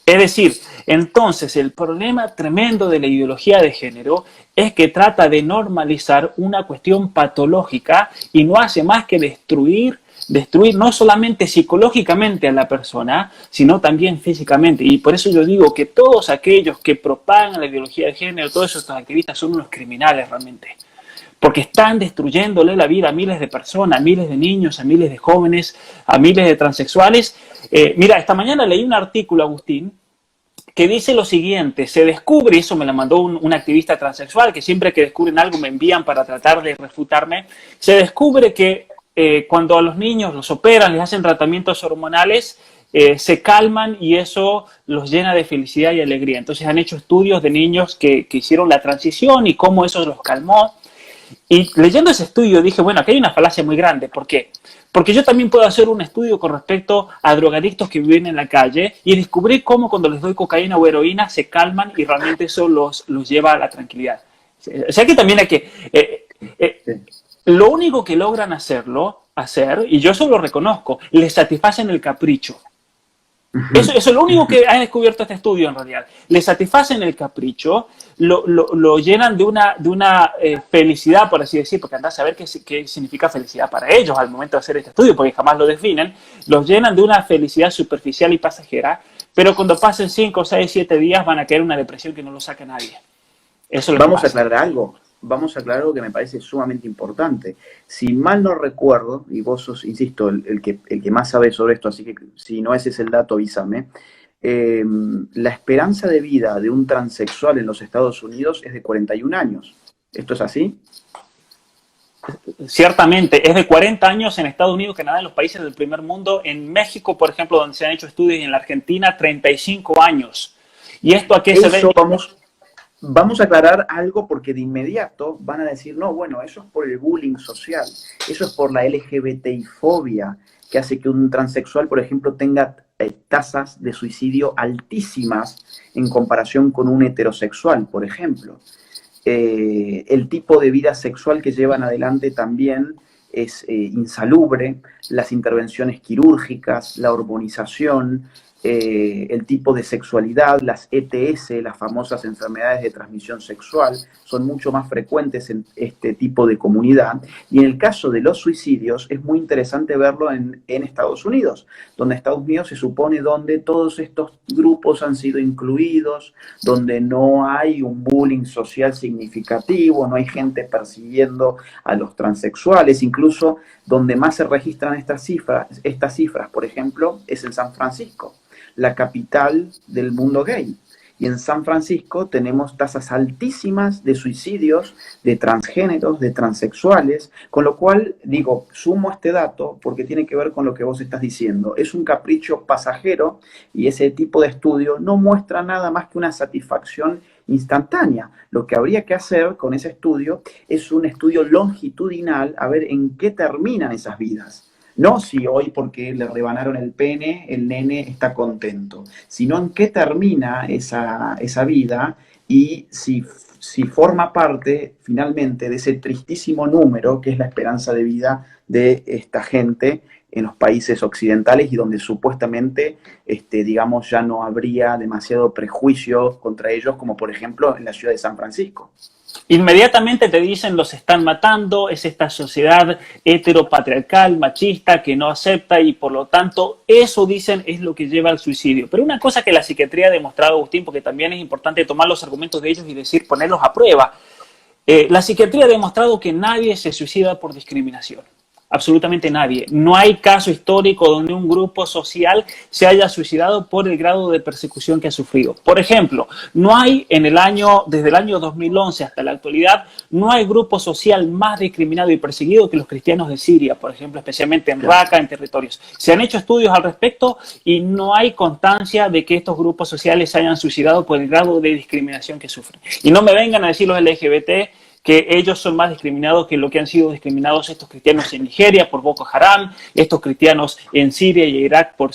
Es decir, entonces el problema tremendo de la ideología de género es que trata de normalizar una cuestión patológica y no hace más que destruir no solamente psicológicamente a la persona, sino también físicamente. Y por eso yo digo que todos aquellos que propagan la ideología de género, todos esos activistas son unos criminales realmente. porque están destruyéndole la vida a miles de personas, a miles de niños, a miles de jóvenes, a miles de transexuales. Mira, esta mañana leí un artículo, Agustín, que dice lo siguiente: se descubre, eso me lo mandó un activista transexual, que siempre que descubren algo me envían para tratar de refutarme, se descubre que cuando a los niños los operan, les hacen tratamientos hormonales, se calman y eso los llena de felicidad y alegría. Entonces han hecho estudios de niños que hicieron la transición y cómo eso los calmó. Y leyendo ese estudio dije, bueno, aquí hay una falacia muy grande. ¿Por qué? Porque yo también puedo hacer un estudio con respecto a drogadictos que viven en la calle y descubrir cómo cuando les doy cocaína o heroína se calman y realmente eso los lleva a la tranquilidad. O sea que también hay que... lo único que logran hacer, y yo eso lo reconozco, les satisfacen el capricho. Eso es lo único que ha descubierto este estudio en realidad. Le satisfacen el capricho, lo llenan de una felicidad, por así decir, porque andás a saber qué significa felicidad para ellos al momento de hacer este estudio, porque jamás lo definen. Los llenan de una felicidad superficial y pasajera, pero cuando pasen 5, 6, 7 días van a caer en una depresión que no lo saca nadie. Eso es lo que Vamos a pasa. aclarar algo. Vamos a aclarar algo que me parece sumamente importante. Si mal no recuerdo, y vos sos, insisto, el que más sabe sobre esto, así que si no ese es el dato, avísame, la esperanza de vida de un transexual en los Estados Unidos es de 41 años. ¿Esto es así? Ciertamente, es de 40 años en Estados Unidos, Canadá, en los países del primer mundo. En México, por ejemplo, donde se han hecho estudios, y en la Argentina, 35 años. ¿Y esto a qué se ve? Vamos a aclarar algo porque de inmediato van a decir, no, bueno, eso es por el bullying social, eso es por la LGBTI-fobia, que hace que un transexual, por ejemplo, tenga tasas de suicidio altísimas en comparación con un heterosexual, por ejemplo. El tipo de vida sexual que llevan adelante también es insalubre, las intervenciones quirúrgicas, la hormonización, el tipo de sexualidad, las ETS, las famosas enfermedades de transmisión sexual, son mucho más frecuentes en este tipo de comunidad. Y en el caso de los suicidios es muy interesante verlo en Estados Unidos, donde Estados Unidos se supone donde todos estos grupos han sido incluidos, donde no hay un bullying social significativo, no hay gente persiguiendo a los transexuales, incluso donde más se registran estas cifras, por ejemplo, es en San Francisco, la capital del mundo gay. Y en San Francisco tenemos tasas altísimas de suicidios de transgéneros, de transexuales, con lo cual, digo, sumo este dato porque tiene que ver con lo que vos estás diciendo. Es un capricho pasajero y ese tipo de estudio no muestra nada más que una satisfacción instantánea. Lo que habría que hacer con ese estudio es un estudio longitudinal a ver en qué terminan esas vidas. No si hoy porque le rebanaron el pene, el nene está contento, sino en qué termina esa vida y si forma parte finalmente de ese tristísimo número que es la esperanza de vida de esta gente en los países occidentales y donde supuestamente, digamos, ya no habría demasiado prejuicio contra ellos, como por ejemplo en la ciudad de San Francisco. Inmediatamente te dicen los están matando, es esta sociedad heteropatriarcal, machista, que no acepta y por lo tanto eso dicen es lo que lleva al suicidio. Pero una cosa que la psiquiatría ha demostrado, Agustín, porque también es importante tomar los argumentos de ellos y decir, ponerlos a prueba. La psiquiatría ha demostrado que nadie se suicida por discriminación. Absolutamente nadie. No hay caso histórico donde un grupo social se haya suicidado por el grado de persecución que ha sufrido. Por ejemplo, no hay desde el año 2011 hasta la actualidad, no hay grupo social más discriminado y perseguido que los cristianos de Siria, por ejemplo, especialmente en Raqqa, en territorios. Se han hecho estudios al respecto y no hay constancia de que estos grupos sociales se hayan suicidado por el grado de discriminación que sufren. Y no me vengan a decir los LGBT que ellos son más discriminados que lo que han sido discriminados estos cristianos en Nigeria por Boko Haram, estos cristianos en Siria y Irak por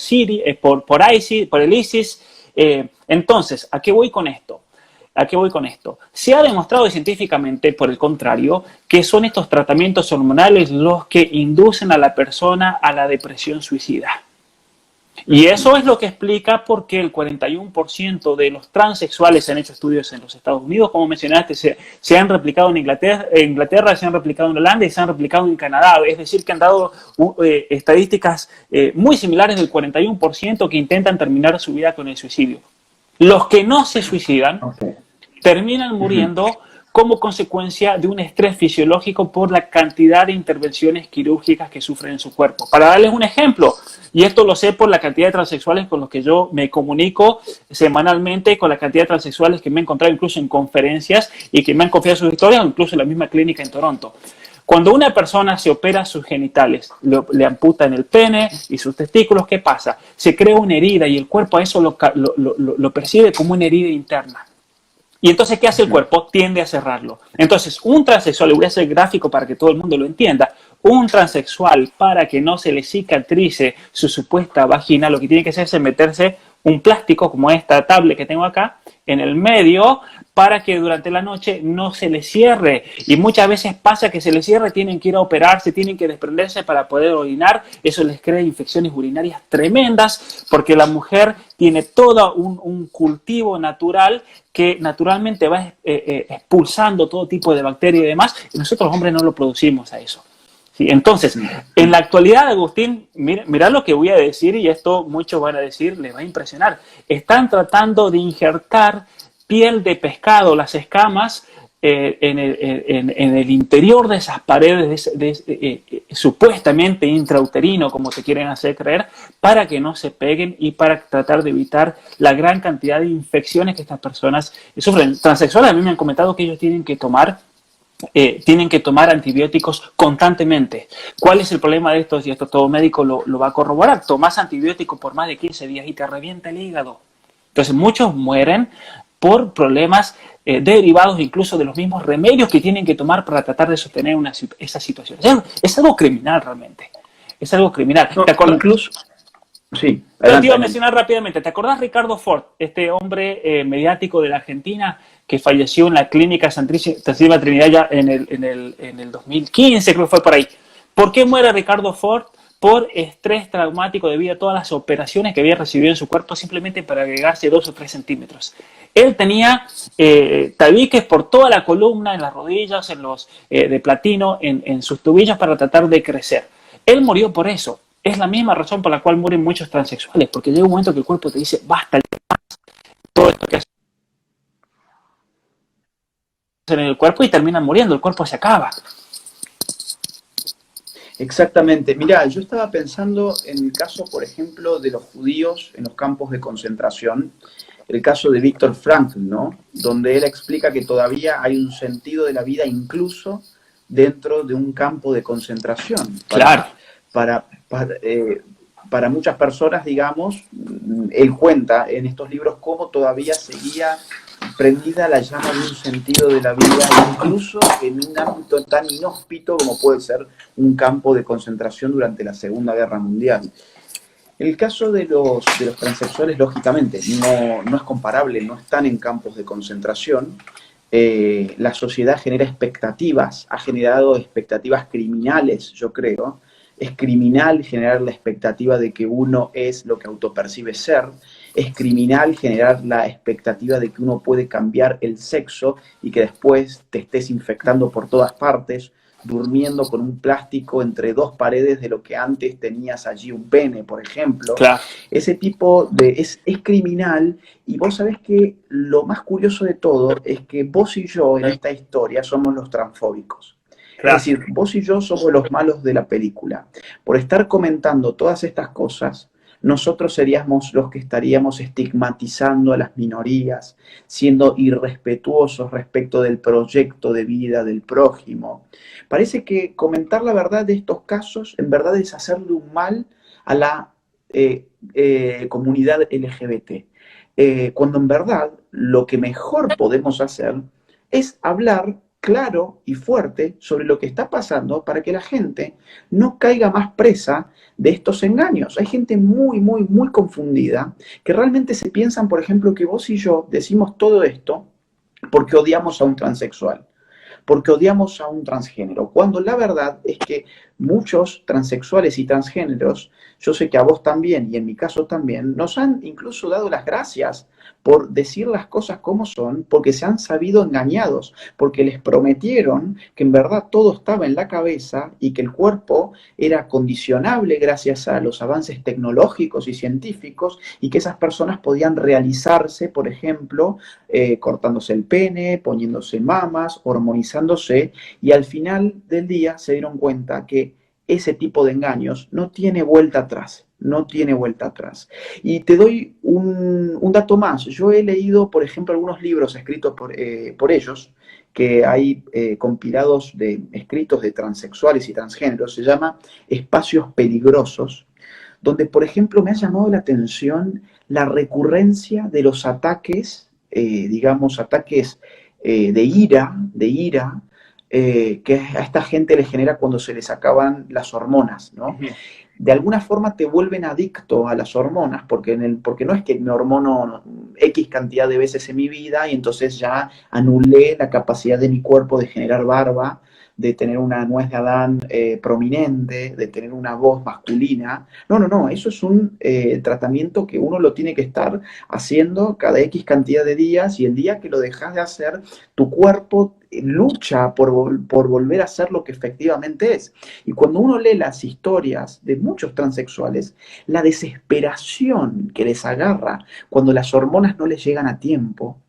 el ISIS. Entonces, ¿a qué voy con esto? ¿A qué voy con esto? Se ha demostrado científicamente, por el contrario, que son estos tratamientos hormonales los que inducen a la persona a la depresión suicida. Y eso es lo que explica por qué el 41% de los transexuales se han hecho estudios en los Estados Unidos, como mencionaste, se han replicado en Inglaterra, se han replicado en Holanda y se han replicado en Canadá. Es decir, que han dado estadísticas muy similares del 41% que intentan terminar su vida con el suicidio. Los que no se suicidan terminan muriendo como consecuencia de un estrés fisiológico por la cantidad de intervenciones quirúrgicas que sufren en su cuerpo. Para darles un ejemplo, y esto lo sé por la cantidad de transexuales con los que yo me comunico semanalmente, con la cantidad de transexuales que me he encontrado incluso en conferencias y que me han confiado sus historias, o incluso en la misma clínica en Toronto. Cuando una persona se opera sus genitales, le amputan el pene y sus testículos, ¿qué pasa? Se crea una herida y el cuerpo a eso lo percibe como una herida interna. Y entonces, ¿qué hace el cuerpo? Tiende a cerrarlo. Entonces, un transexual, le voy a hacer gráfico para que todo el mundo lo entienda, un transexual, para que no se le cicatrice su supuesta vagina, lo que tiene que hacer es meterse un plástico, como esta tablet que tengo acá, en el medio, para que durante la noche no se le cierre. Y muchas veces pasa que se le cierre, tienen que ir a operarse, tienen que desprenderse para poder orinar. Eso les crea infecciones urinarias tremendas, porque la mujer tiene todo un cultivo natural que naturalmente va expulsando todo tipo de bacterias y demás, y nosotros los hombres no lo producimos a eso. ¿Sí? Entonces, en la actualidad, Agustín, mira lo que voy a decir, y esto muchos van a decir, les va a impresionar. Están tratando de injertar piel de pescado, las escamas, en el interior de esas paredes, supuestamente intrauterino, como te quieren hacer creer, para que no se peguen y para tratar de evitar la gran cantidad de infecciones que estas personas sufren. Transexuales a mí me han comentado que ellos tienen que tomar antibióticos constantemente. ¿Cuál es el problema de esto? Y esto todo médico lo va a corroborar. Tomás antibióticos por más de 15 días y te revienta el hígado. Entonces muchos mueren por problemas derivados incluso de los mismos remedios que tienen que tomar para tratar de sostener esa situación. Es algo criminal realmente. Es algo criminal. No, ¿Te acuerdas? incluso, sí, Pero te iba a mencionar rápidamente. ¿Te acordás Ricardo Ford, este hombre mediático de la Argentina que falleció en la clínica Santísima Trinidad ya en el 2015, creo que fue por ahí? ¿Por qué muere Ricardo Ford? Por estrés traumático debido a todas las operaciones que había recibido en su cuerpo simplemente para agregarse 2 o 3 centímetros. Él tenía tabiques por toda la columna, en las rodillas, de platino, en sus tobillos para tratar de crecer. Él murió por eso. Es la misma razón por la cual mueren muchos transexuales, porque llega un momento que el cuerpo te dice, basta, todo esto que haces en el cuerpo, y terminan muriendo, el cuerpo se acaba. exactamente. Mirá, yo estaba pensando en el caso, por ejemplo, de los judíos en los campos de concentración, el caso de Viktor Frankl, ¿no? Donde él explica que todavía hay un sentido de la vida incluso dentro de un campo de concentración. Claro. Para muchas personas, digamos, él cuenta en estos libros cómo todavía seguía prendida la llama de un sentido de la vida, incluso en un ámbito tan inhóspito como puede ser un campo de concentración durante la Segunda Guerra Mundial. El caso de los transexuales, lógicamente, no es comparable, no están en campos de concentración. La sociedad genera expectativas, ha generado expectativas criminales, yo creo. Es criminal generar la expectativa de que uno es lo que autopercibe ser. Es criminal generar la expectativa de que uno puede cambiar el sexo y que después te estés infectando por todas partes, durmiendo con un plástico entre 2 paredes de lo que antes tenías allí un pene, por ejemplo. Claro. Ese tipo de... es criminal, y vos sabés que lo más curioso de todo es que vos y yo en esta historia somos los transfóbicos. Claro. Es decir, vos y yo somos los malos de la película. Por estar comentando todas estas cosas, nosotros seríamos los que estaríamos estigmatizando a las minorías, siendo irrespetuosos respecto del proyecto de vida del prójimo. Parece que comentar la verdad de estos casos en verdad es hacerle un mal a la comunidad LGBT. Cuando en verdad lo que mejor podemos hacer es hablar claro y fuerte sobre lo que está pasando para que la gente no caiga más presa de estos engaños. Hay gente muy, muy, muy confundida que realmente se piensan, por ejemplo, que vos y yo decimos todo esto porque odiamos a un transexual, porque odiamos a un transgénero, cuando la verdad es que muchos transexuales y transgéneros, yo sé que a vos también y en mi caso también, nos han incluso dado las gracias por decir las cosas como son, porque se han sabido engañados, porque les prometieron que en verdad todo estaba en la cabeza y que el cuerpo era condicionable gracias a los avances tecnológicos y científicos y que esas personas podían realizarse, por ejemplo, cortándose el pene, poniéndose mamas, hormonizándose, y al final del día se dieron cuenta que ese tipo de engaños no tiene vuelta atrás, no tiene vuelta atrás. Y te doy un dato más. Yo he leído, por ejemplo, algunos libros escritos por ellos, que hay compilados de escritos de transexuales y transgéneros, se llama Espacios Peligrosos, donde, por ejemplo, me ha llamado la atención la recurrencia de los ataques, digamos, ataques de ira, que a esta gente le genera cuando se les acaban las hormonas, ¿no? De alguna forma te vuelven adicto a las hormonas, porque no es que me hormono X cantidad de veces en mi vida y entonces ya anulé la capacidad de mi cuerpo de generar barba, de tener una nuez de Adán prominente, de tener una voz masculina. No, no, no, eso es un tratamiento que uno lo tiene que estar haciendo cada X cantidad de días, y el día que lo dejas de hacer, tu cuerpo lucha por volver a ser lo que efectivamente es. Y cuando uno lee las historias de muchos transexuales, la desesperación que les agarra cuando las hormonas no les llegan a tiempo,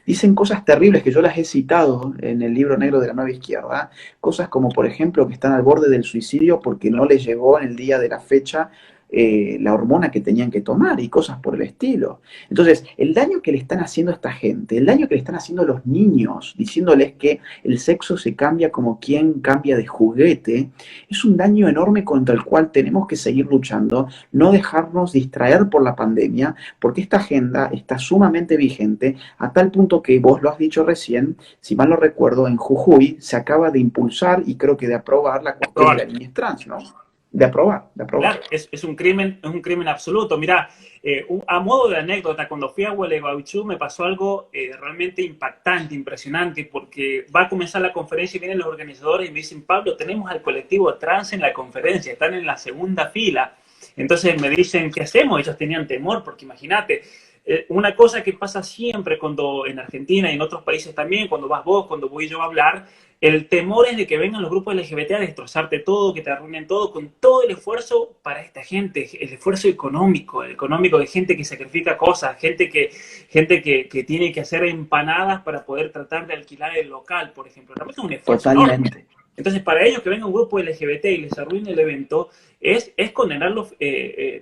dicen cosas terribles que yo las he citado en el libro negro de la nueva izquierda, cosas como, por ejemplo, que están al borde del suicidio porque no les llegó en el día de la fecha la hormona que tenían que tomar y cosas por el estilo. Entonces, el daño que le están haciendo a esta gente, el daño que le están haciendo a los niños, diciéndoles que el sexo se cambia como quien cambia de juguete, es un daño enorme contra el cual tenemos que seguir luchando, no dejarnos distraer por la pandemia, porque esta agenda está sumamente vigente, a tal punto que vos lo has dicho recién, si mal no recuerdo, en Jujuy se acaba de impulsar y creo que de aprobar la cuestión de la niñez trans, ¿no? De aprobar, de aprobar. Claro, es un crimen absoluto. Mira, a modo de anécdota, cuando fui a Gualeguaychú me pasó algo realmente impactante, impresionante, porque va a comenzar la conferencia y vienen los organizadores y me dicen, Pablo, tenemos al colectivo trans en la conferencia, están en la segunda fila. Entonces me dicen, ¿qué hacemos? Ellos tenían temor, porque imagínate, una cosa que pasa siempre cuando en Argentina y en otros países también, cuando vas vos, cuando voy yo a hablar, el temor es de que vengan los grupos LGBT a destrozarte todo, que te arruinen todo, con todo el esfuerzo para esta gente, el esfuerzo económico, el económico de gente que sacrifica cosas, gente que tiene que hacer empanadas para poder tratar de alquilar el local, por ejemplo. Realmente es un esfuerzo enorme. Entonces, para ellos que venga un grupo LGBT y les arruine el evento, es condenarlos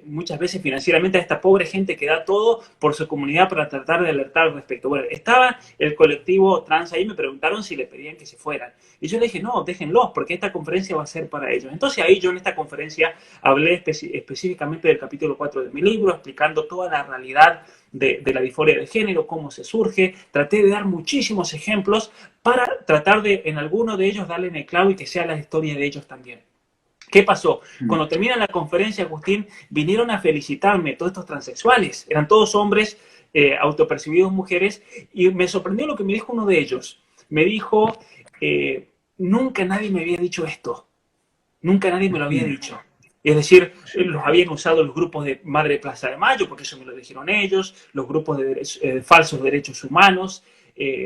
muchas veces financieramente a esta pobre gente que da todo por su comunidad para tratar de alertar al respecto. Bueno, estaba el colectivo trans ahí, me preguntaron si le pedían que se fueran. Y yo le dije, no, déjenlos, porque esta conferencia va a ser para ellos. Entonces ahí yo en esta conferencia hablé específicamente del capítulo 4 de mi libro, explicando toda la realidad de la disforia de género, cómo se surge. Traté de dar muchísimos ejemplos para tratar de, en alguno de ellos, darle en el clavo y que sea la historia de ellos también. ¿Qué pasó? Cuando termina la conferencia, Agustín, vinieron a felicitarme todos estos transexuales. Eran todos hombres, autopercibidos mujeres, y me sorprendió lo que me dijo uno de ellos. Me dijo, nunca nadie me había dicho esto. Nunca nadie me lo había dicho. Es decir, los habían usado los grupos de Madre Plaza de Mayo, porque eso me lo dijeron ellos, los grupos de falsos derechos humanos,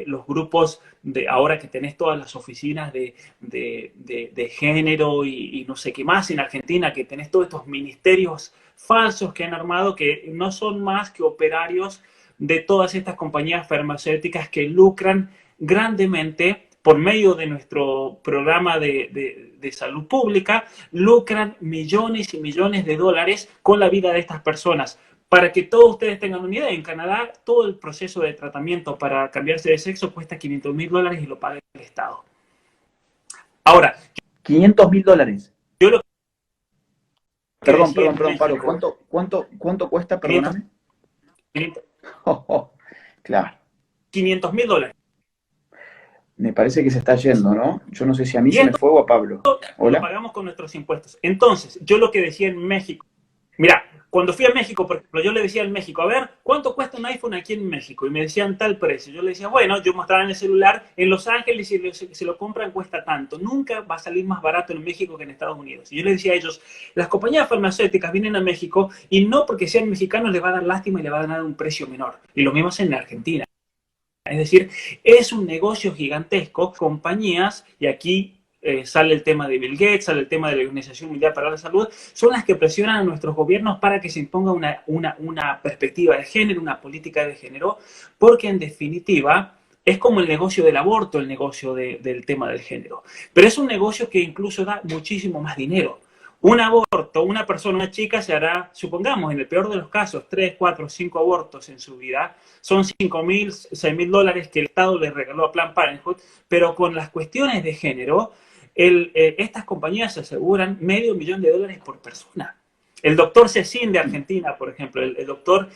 los grupos de ahora que tenés todas las oficinas de género y no sé qué más en Argentina, que tenés todos estos ministerios falsos que han armado, que no son más que operarios de todas estas compañías farmacéuticas que lucran grandemente por medio de nuestro programa de salud pública, lucran millones y millones de dólares con la vida de estas personas. Para que todos ustedes tengan una idea, en Canadá todo el proceso de tratamiento para cambiarse de sexo cuesta $500,000 y lo paga el Estado. Ahora, $500,000. Yo lo que Perdón, México, Pablo, ¿cuánto cuesta? Perdóname. 500, Claro. $500,000. Me parece que se está yendo, ¿no? Yo no sé si a mí Y se me esto fue o a Pablo. lo ¿Hola? pagamos con nuestros impuestos. Entonces, yo lo que decía en México, mira, cuando fui a México, por ejemplo, yo le decía en México, a ver, ¿cuánto cuesta un iPhone aquí en México? Y me decían tal precio. Yo le decía, bueno, yo mostraba en el celular, en Los Ángeles, si se lo compran cuesta tanto. Nunca va a salir más barato en México que en Estados Unidos. Y yo le decía a ellos, las compañías farmacéuticas vienen a México y no porque sean mexicanos les va a dar lástima y les va a dar un precio menor. Y lo mismo hacen en Argentina. Es decir, es un negocio gigantesco, compañías, y aquí sale el tema de Bill Gates, sale el tema de la Organización Mundial para la Salud, son las que presionan a nuestros gobiernos para que se imponga una perspectiva de género, una política de género, porque en definitiva es como el negocio del aborto, el negocio del tema del género. Pero es un negocio que incluso da muchísimo más dinero. Un aborto, una persona, una chica se hará, supongamos, en el peor de los casos, 3, 4, 5 abortos en su vida. Son 5.000, 6.000 dólares que el Estado le regaló a Planned Parenthood, pero con las cuestiones de género, estas compañías se aseguran $500,000 por persona. El doctor Cecín de Argentina, por ejemplo, el doctor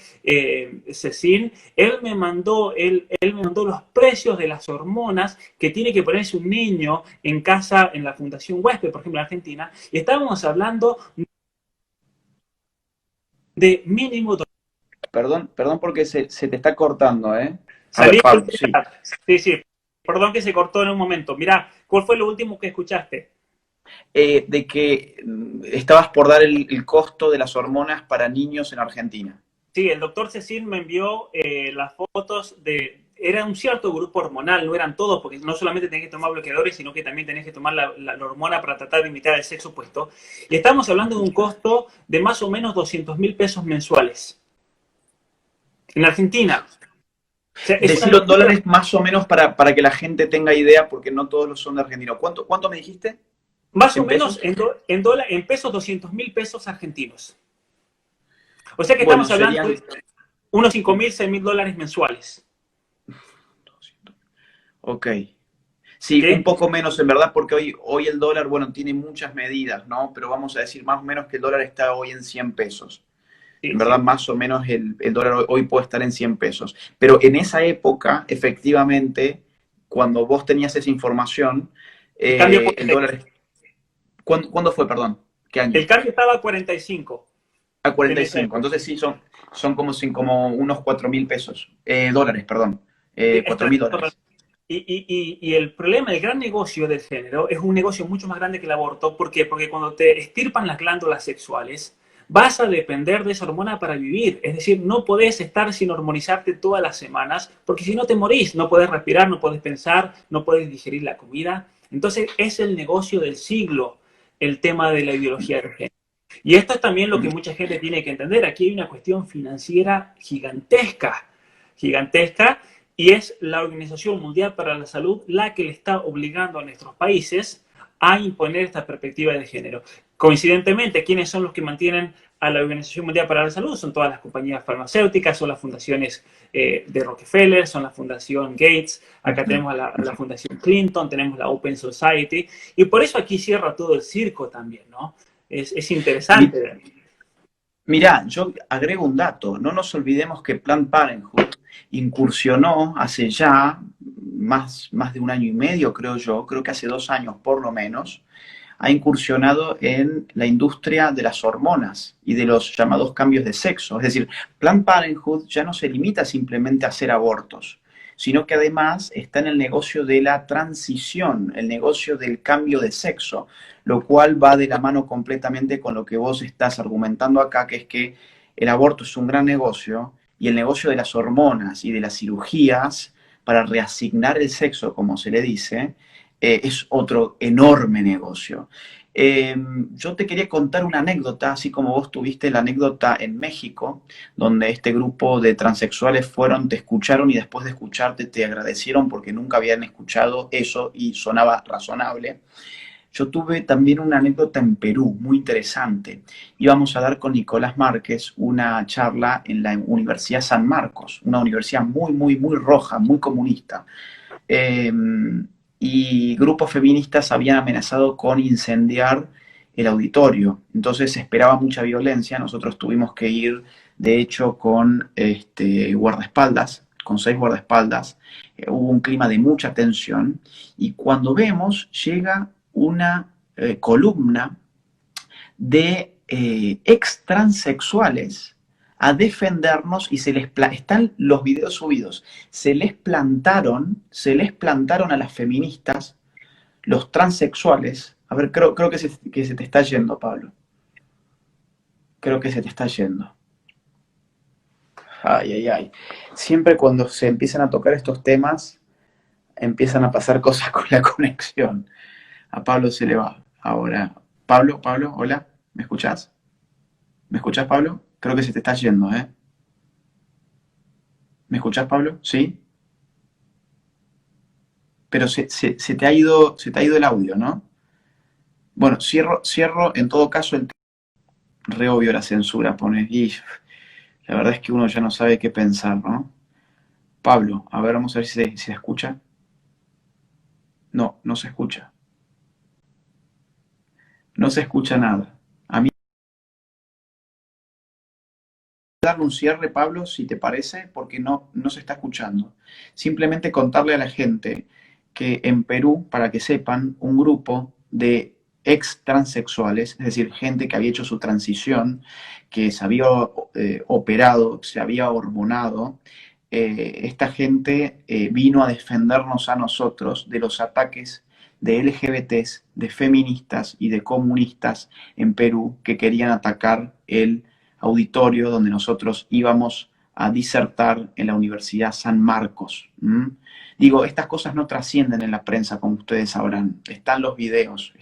Cecín, él me mandó los precios de las hormonas que tiene que ponerse un niño en casa, en la Fundación Huésped, por ejemplo, en Argentina, y estábamos hablando de mínimo. Perdón porque se te está cortando, ¿eh? A ver, Salí. Pablo, sí. Sí, sí. Perdón que se cortó en un momento. Mirá, ¿cuál fue lo último que escuchaste? De que estabas por dar el costo de las hormonas para niños en Argentina. Sí, el doctor Cecil me envió las fotos de... Era un cierto grupo hormonal, no eran todos, porque no solamente tenés que tomar bloqueadores, sino que también tenés que tomar la hormona para tratar de imitar el sexo opuesto. Y estamos hablando de un costo de más o menos 200.000 pesos mensuales. En Argentina. O sea, es una Decirlo en locura. dólares más o menos para que la gente tenga idea, porque no todos los son de Argentina. ¿Cuánto me dijiste? Más o ¿En menos pesos? en pesos, 200.000 pesos argentinos. O sea que Bueno, estamos hablando serían... de unos 5.000, 6.000 dólares mensuales. Ok. Sí, un ¿Sí? poco menos en verdad, porque hoy el dólar, bueno, tiene muchas medidas, ¿no? Pero vamos a decir más o menos que el dólar está hoy en 100 pesos. En Sí, verdad, sí. más o menos el dólar hoy puede estar en 100 pesos. Pero en esa época, efectivamente, cuando vos tenías esa información, El cambio, el dólar... ¿Cuándo fue, perdón? ¿Qué año? el cambio estaba a 45 A en cuarenta y esa cinco. época. Entonces sí, son como unos 4.000 pesos. Dólares, perdón. Sí, es 4.000 tremendo. dólares. Y el problema, el gran negocio del género es un negocio mucho más grande que el aborto. ¿Por qué? Porque cuando te estirpan las glándulas sexuales, vas a depender de esa hormona para vivir. Es decir, no podés estar sin hormonizarte todas las semanas, porque si no te morís, no podés respirar, no podés pensar, no podés digerir la comida. Entonces es el negocio del siglo, el tema de la ideología de género. Y esto es también lo que mucha gente tiene que entender. Aquí hay una cuestión financiera gigantesca, gigantesca, y es la Organización Mundial para la Salud la que le está obligando a nuestros países a imponer esta perspectiva de género. Coincidentemente, ¿quiénes son los que mantienen a la Organización Mundial para la Salud? Son todas las compañías farmacéuticas, son las fundaciones de Rockefeller, son la Fundación Gates, acá tenemos a la Fundación Clinton, tenemos la Open Society, y por eso aquí cierra todo el circo también, ¿no? Es interesante. Mirá, yo agrego un dato. No nos olvidemos que Planned Parenthood incursionó hace ya más de un año y medio, creo yo, creo que hace 2 años por lo menos, ha incursionado en la industria de las hormonas y de los llamados cambios de sexo. Es decir, Planned Parenthood ya no se limita simplemente a hacer abortos, sino que además está en el negocio de la transición, el negocio del cambio de sexo, lo cual va de la mano completamente con lo que vos estás argumentando acá, que es que el aborto es un gran negocio y el negocio de las hormonas y de las cirugías para reasignar el sexo, como se le dice, es otro enorme negocio. Yo te quería contar una anécdota, así como vos tuviste la anécdota en México, donde este grupo de transexuales fueron, te escucharon y después de escucharte te agradecieron porque nunca habían escuchado eso y sonaba razonable. Yo tuve también una anécdota en Perú, muy interesante. Íbamos a dar con Nicolás Márquez una charla en la Universidad San Marcos, una universidad muy roja, muy comunista. Eh, y grupos feministas habían amenazado con incendiar el auditorio. Entonces se esperaba mucha violencia. Nosotros tuvimos que ir, de hecho, con guardaespaldas, con 6 guardaespaldas. Hubo un clima de mucha tensión. Y cuando vemos, llega una columna de ex transexuales a defendernos y están los videos subidos. Se les plantaron a las feministas, los transexuales. A ver, creo que se te está yendo, Pablo. Creo que se te está yendo. Ay, ay, ay. Siempre cuando se empiezan a tocar estos temas, empiezan a pasar cosas con la conexión. A Pablo se le va. Ahora, Pablo, hola, ¿me escuchás? ¿Me escuchás, Pablo? Creo que se te está yendo, ¿eh? ¿Me escuchás, Pablo? ¿Sí? Pero se te ha ido el audio, ¿no? Bueno, cierro en todo caso el re obvio la censura, pone. Y la verdad es que uno ya no sabe qué pensar, ¿no? Pablo, a ver, vamos a ver si se escucha. No, no se escucha. No se escucha nada. A mí darle un cierre, Pablo, si te parece, porque no se está escuchando. Simplemente contarle a la gente que en Perú, para que sepan, un grupo de ex transexuales, es decir, gente que había hecho su transición, que se había operado, se había hormonado, esta gente vino a defendernos a nosotros de los ataques de LGBTs, de feministas y de comunistas en Perú que querían atacar el auditorio donde nosotros íbamos a disertar en la Universidad San Marcos. Digo, estas cosas no trascienden en la prensa, como ustedes sabrán. Están los videos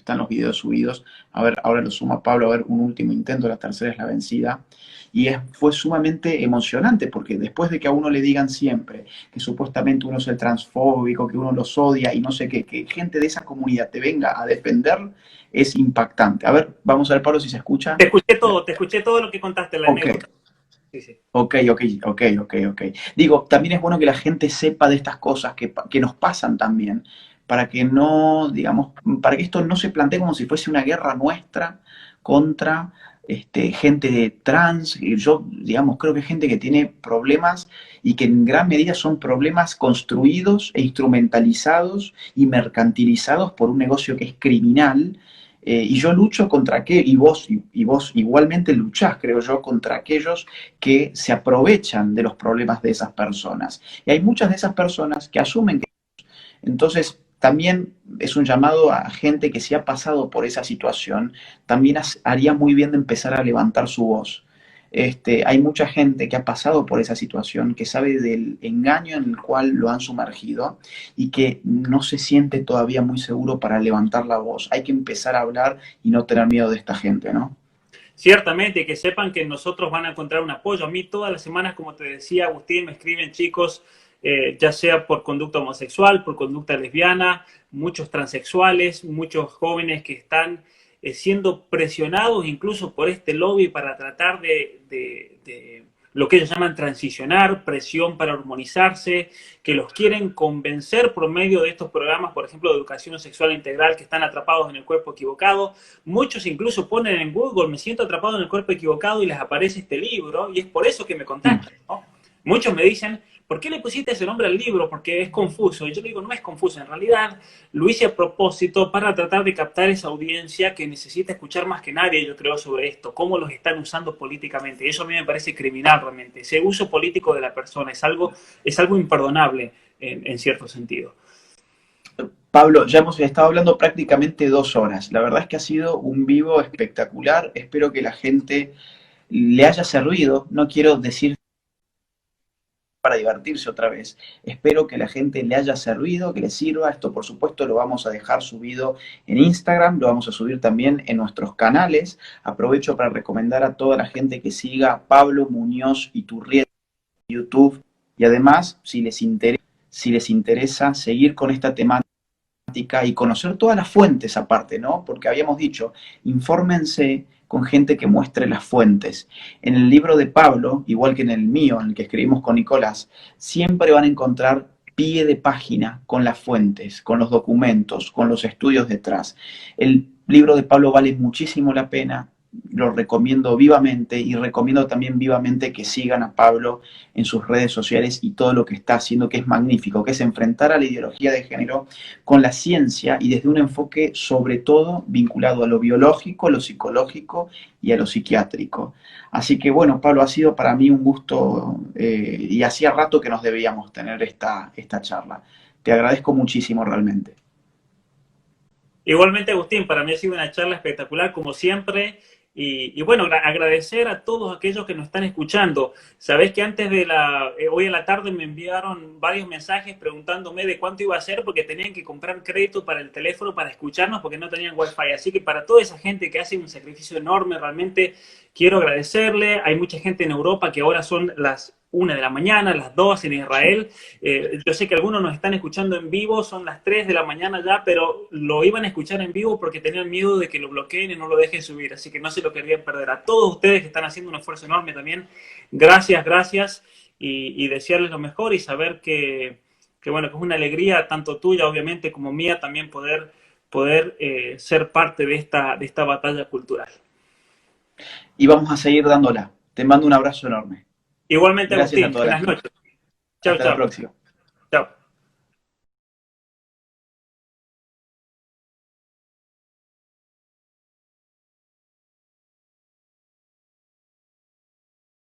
subidos. A ver, ahora lo suma Pablo, a ver, un último intento, la tercera es la vencida. Y fue sumamente emocionante, porque después de que a uno le digan siempre que supuestamente uno es el transfóbico, que uno los odia y no sé qué, que gente de esa comunidad te venga a defender, es impactante. A ver, vamos a ver, Pablo, si se escucha. Te escuché todo lo que contaste, la anécdota. Sí, sí. Ok. Digo, también es bueno que la gente sepa de estas cosas que nos pasan también, para que no, digamos, para que esto no se plantee como si fuese una guerra nuestra contra gente trans. Y yo, digamos, creo que hay gente que tiene problemas y que en gran medida son problemas construidos e instrumentalizados y mercantilizados por un negocio que es criminal. Y yo lucho contra y vos igualmente luchás, creo yo, contra aquellos que se aprovechan de los problemas de esas personas. Y hay muchas de esas personas que asumen que... Entonces, también es un llamado a gente que se ha pasado por esa situación, también haría muy bien de empezar a levantar su voz. Hay mucha gente que ha pasado por esa situación, que sabe del engaño en el cual lo han sumergido y que no se siente todavía muy seguro para levantar la voz. Hay que empezar a hablar y no tener miedo de esta gente, ¿no? Ciertamente, que sepan que nosotros van a encontrar un apoyo. A mí todas las semanas, como te decía, Agustín, me escriben chicos, ya sea por conducta homosexual, por conducta lesbiana, muchos transexuales, muchos jóvenes que están siendo presionados incluso por este lobby para tratar de lo que ellos llaman transicionar, presión para hormonizarse, que los quieren convencer por medio de estos programas, por ejemplo, de educación sexual integral, que están atrapados en el cuerpo equivocado. Muchos incluso ponen en Google, me siento atrapado en el cuerpo equivocado, y les aparece este libro, y es por eso que me contactan, ¿no? Muchos me dicen, ¿por qué le pusiste ese nombre al libro? Porque es confuso. Y yo le digo, no es confuso. En realidad, lo hice a propósito para tratar de captar esa audiencia que necesita escuchar más que nadie, yo creo, sobre esto, cómo los están usando políticamente. Y eso a mí me parece criminal realmente. Ese uso político de la persona es algo imperdonable en cierto sentido. Pablo, ya hemos estado hablando prácticamente 2 horas. La verdad es que ha sido un vivo espectacular. Espero que la gente le haya servido. No quiero decir para divertirse otra vez. Espero que la gente le haya servido, que le sirva. Esto, por supuesto, lo vamos a dejar subido en Instagram, lo vamos a subir también en nuestros canales. Aprovecho para recomendar a toda la gente que siga a Pablo Muñoz Iturrieta en YouTube. Y además, si les interesa seguir con esta temática y conocer todas las fuentes aparte, ¿no? Porque habíamos dicho, infórmense con gente que muestre las fuentes. En el libro de Pablo, igual que en el mío, en el que escribimos con Nicolás, siempre van a encontrar pie de página con las fuentes, con los documentos, con los estudios detrás. El libro de Pablo vale muchísimo la pena. lo recomiendo vivamente y recomiendo también vivamente que sigan a Pablo en sus redes sociales y todo lo que está haciendo, que es magnífico, que es enfrentar a la ideología de género con la ciencia y desde un enfoque sobre todo vinculado a lo biológico, a lo psicológico y a lo psiquiátrico. Así que bueno, Pablo, ha sido para mí un gusto y hacía rato que nos debíamos tener esta charla. Te agradezco muchísimo realmente. Igualmente, Agustín, para mí ha sido una charla espectacular, como siempre. Y bueno, agradecer a todos aquellos que nos están escuchando. Sabés que antes de hoy en la tarde me enviaron varios mensajes preguntándome de cuánto iba a ser porque tenían que comprar crédito para el teléfono para escucharnos porque no tenían wifi. Así que para toda esa gente que hace un sacrificio enorme, realmente quiero agradecerle. Hay mucha gente en Europa que ahora son las 1 de la mañana, las 2 en Israel. Yo sé que algunos nos están escuchando en vivo, son las 3 de la mañana ya, pero lo iban a escuchar en vivo porque tenían miedo de que lo bloqueen y no lo dejen subir, así que no se lo querían perder. A todos ustedes que están haciendo un esfuerzo enorme también, gracias, gracias, y desearles lo mejor y saber bueno, que es una alegría tanto tuya, obviamente, como mía también poder ser parte de esta batalla cultural. Y vamos a seguir dándola. Te mando un abrazo enorme. Igualmente, Gracias a Agustín, toda la buenas gente. noches. Chao, Hasta la chao. próxima. Chao.